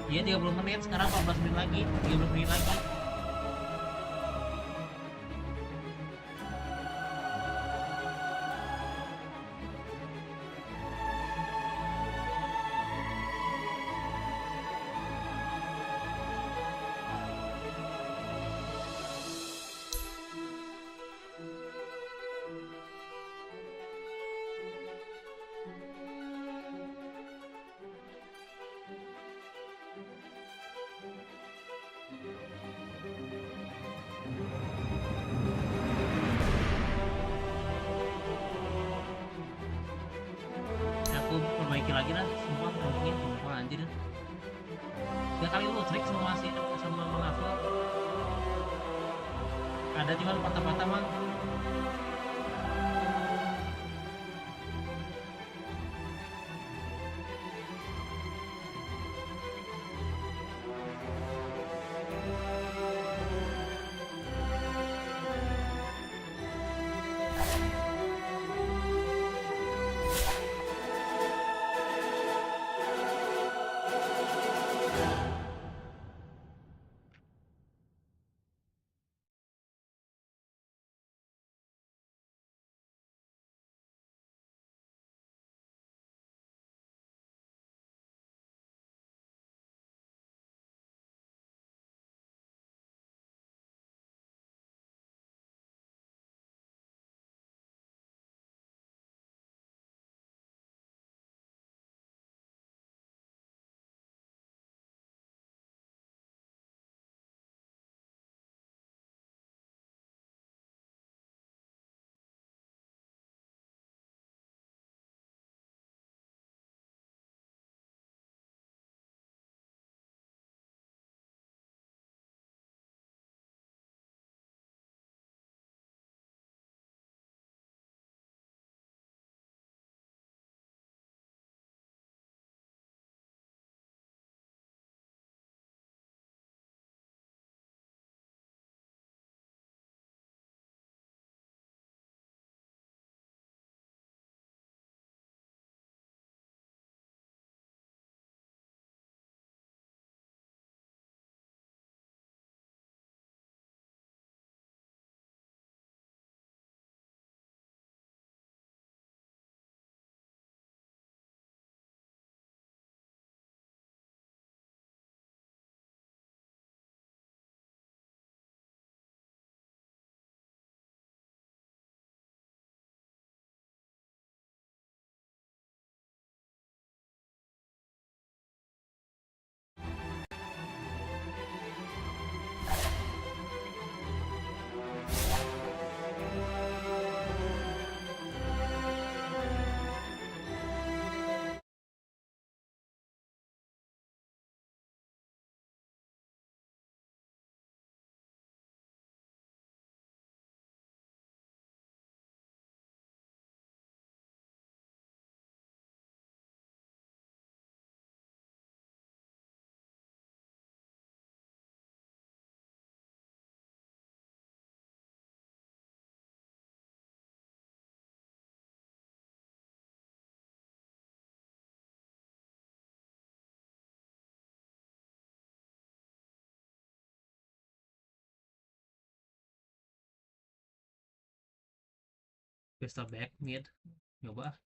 Iya 30 menit, sekarang 14 menit lagi, 30 menit lagi. Aku perbaiki lagi lah semua mungkin semua anjir. Ya kali lu trik sama menghafal. Ada cuma patah-patah mang. Pesta back mid. Coba.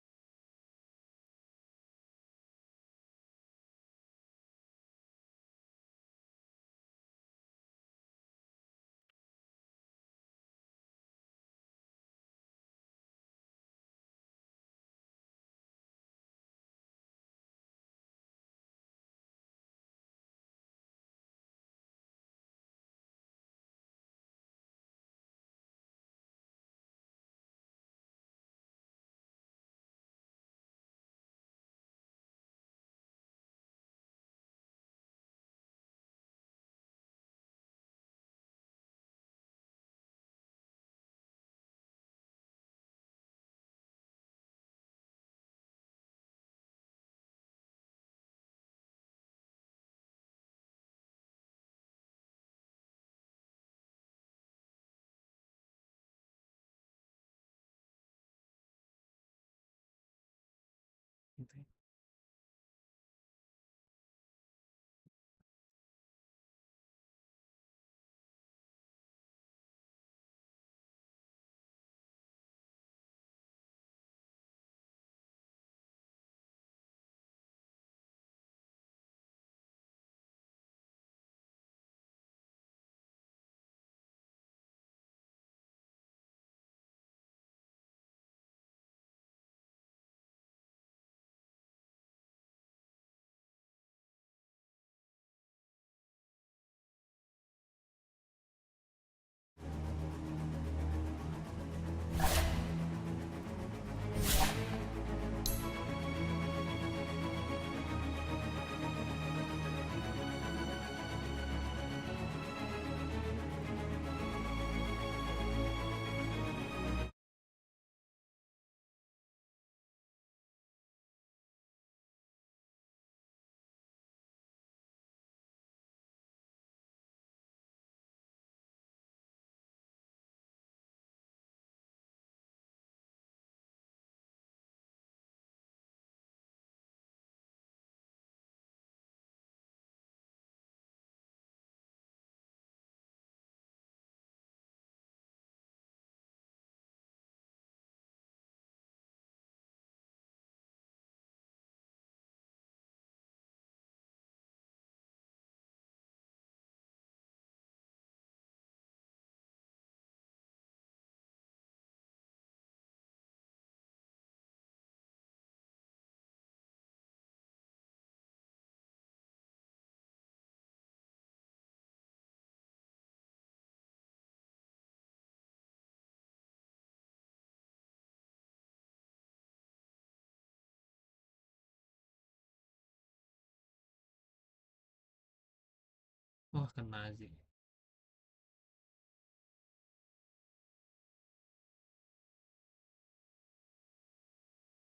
Wah, kena sih.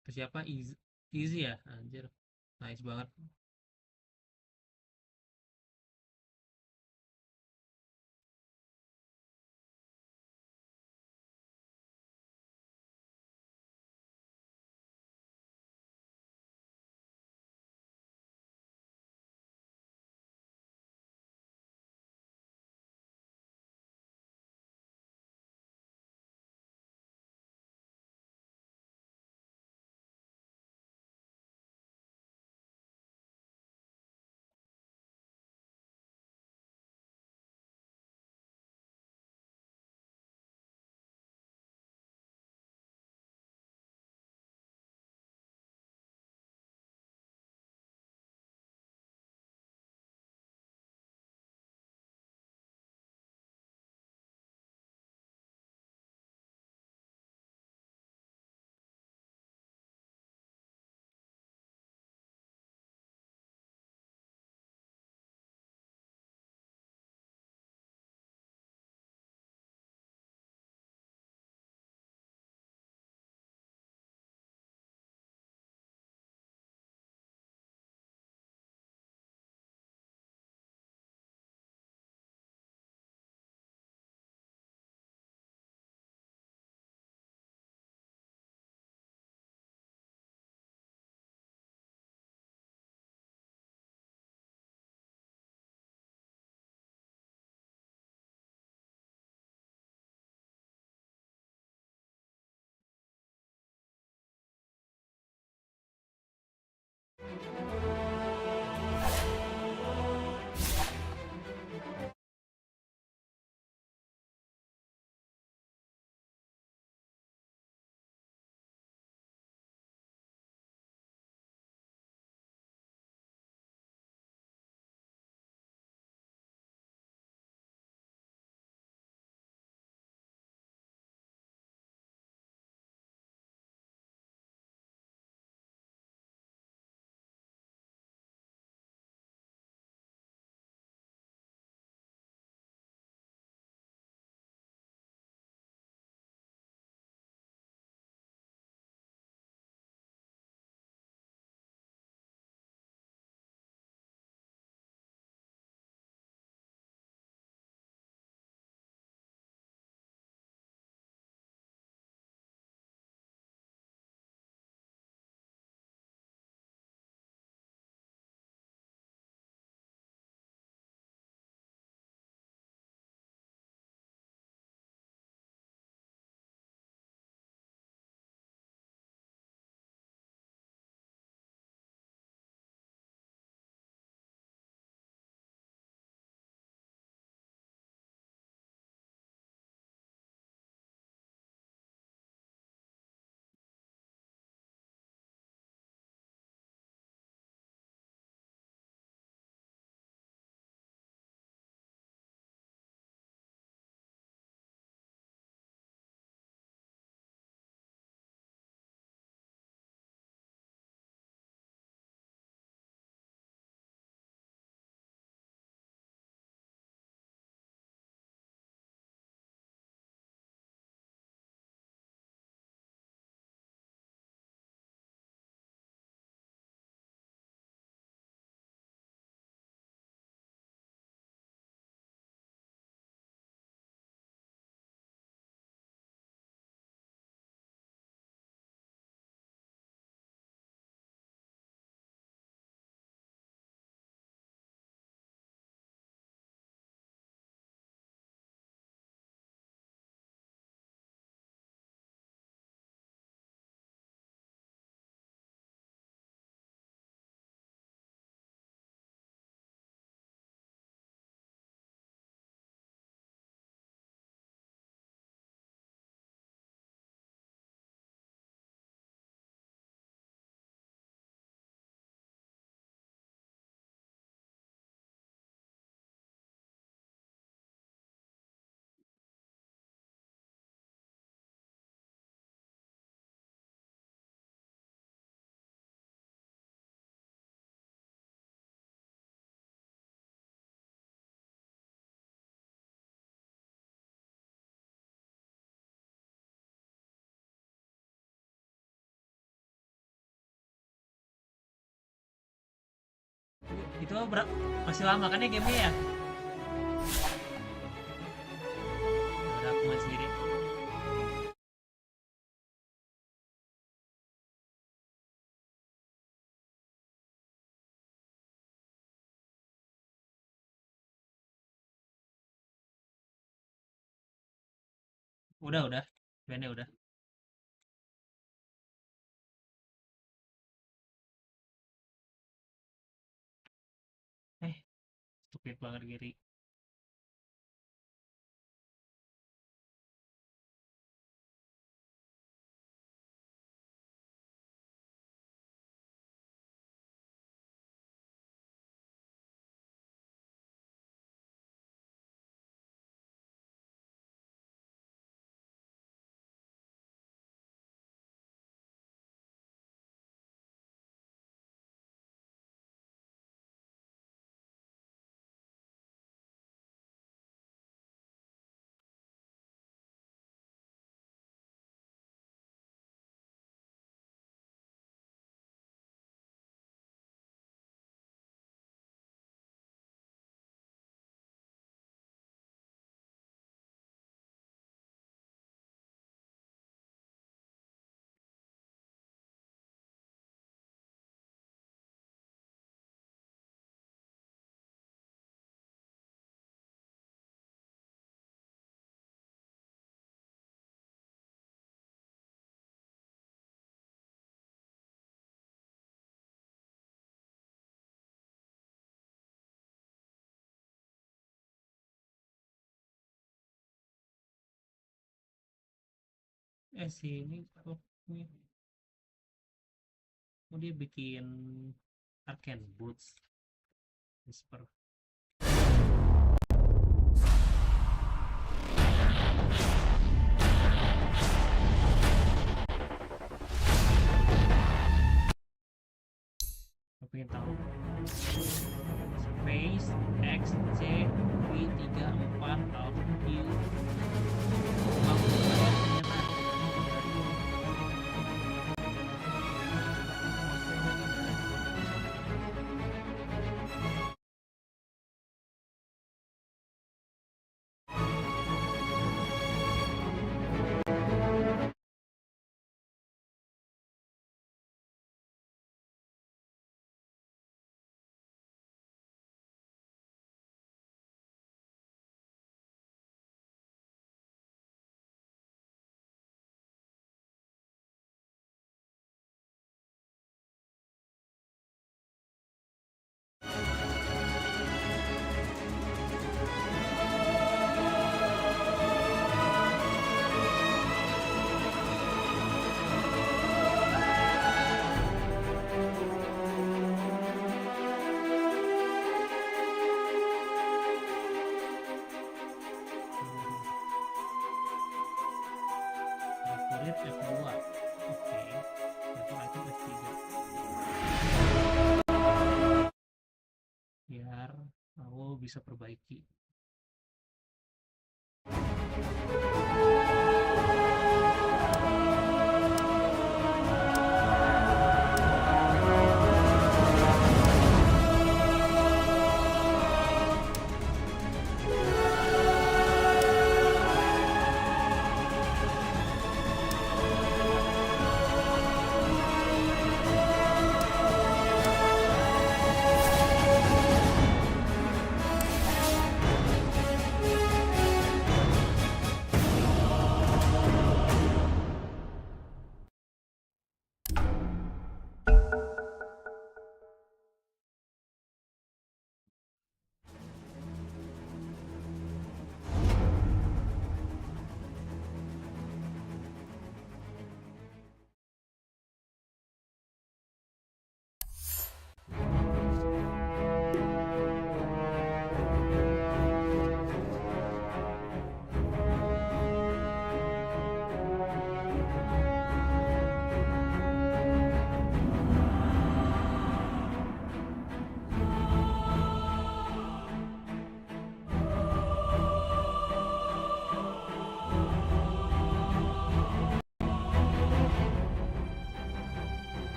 Itu siapa? Easy, easy ya? Anjir. Nice banget. Itu masih lama kan ya gamenya ya? Udah aku main sendiri. Udah. Bandnya udah. Stupid banget Giri. Sini kok nih. Oh, dia bikin Arcane Boots Whisper. Aku pengen tahu. Space X C V 34 Alt Q. Kulit F2. Oke. Level item F3. Biar aku bisa perbaiki.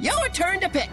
Your turn to pick.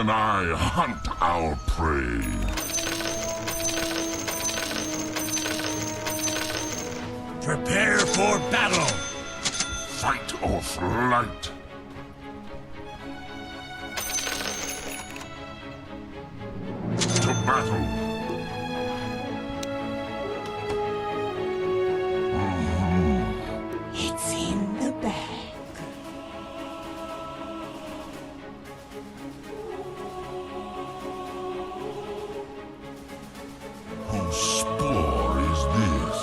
and I hunt our prey. Prepare for battle! Fight or flight. To battle. It's in the bag. Whose spore is this?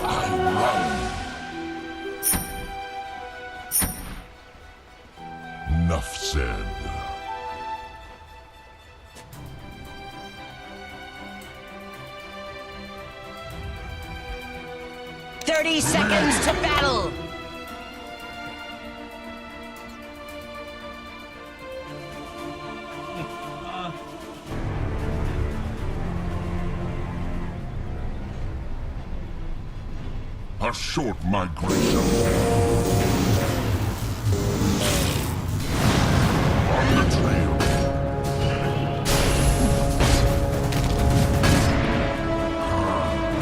I run. Enough said. Seconds to battle! A short migration. On the trail.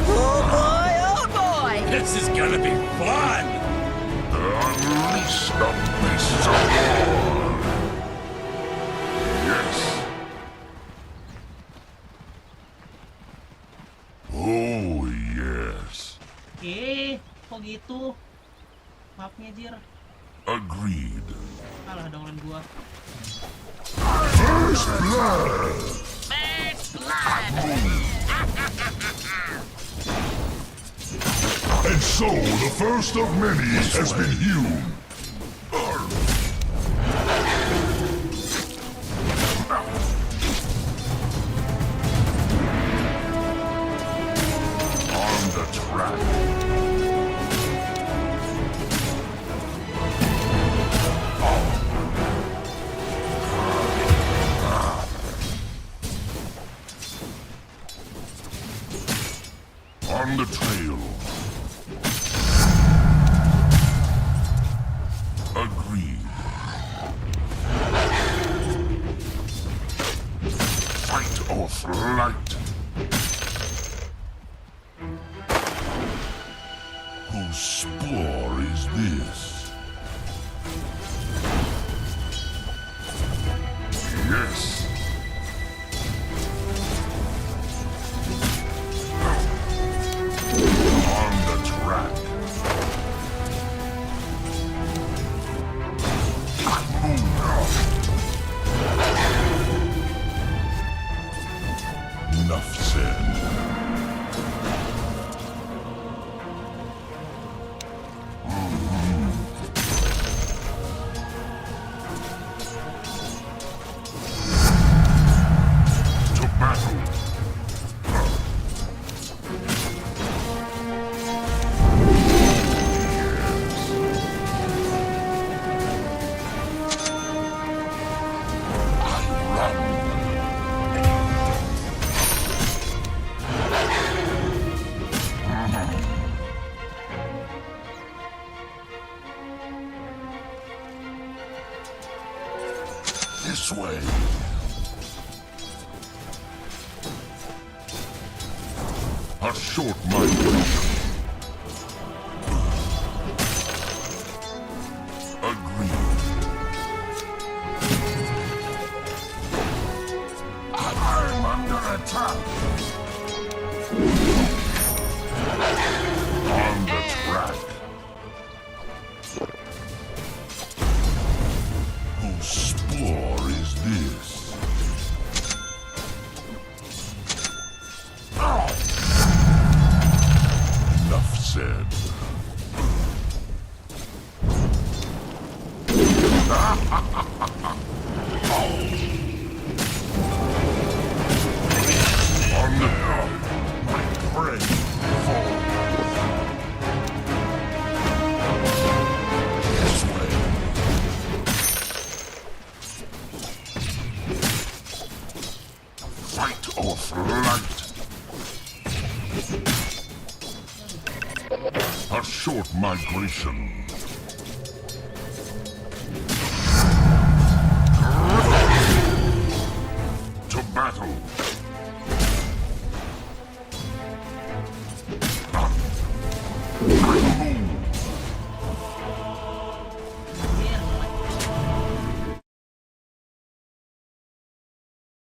Oh boy! This is gonna be fun! Unleash the beasts of war! Yes. Oh, yes. Kok gitu? Maafnya, Jir. Agreed. Kalah dong lawan gua. First blood! First blood! And so, the first of many has been hewn. On the track. On the trail. Agreed. Fight or flight. Whose spore is this? Yes. On the track. Enough said. To battle. This way. A short migration. Agreed. I'm under attack. On the track. Whose spore is this? Enough said. On the ground, my prey falls. This way. Fight or flight. A short migration. Riku.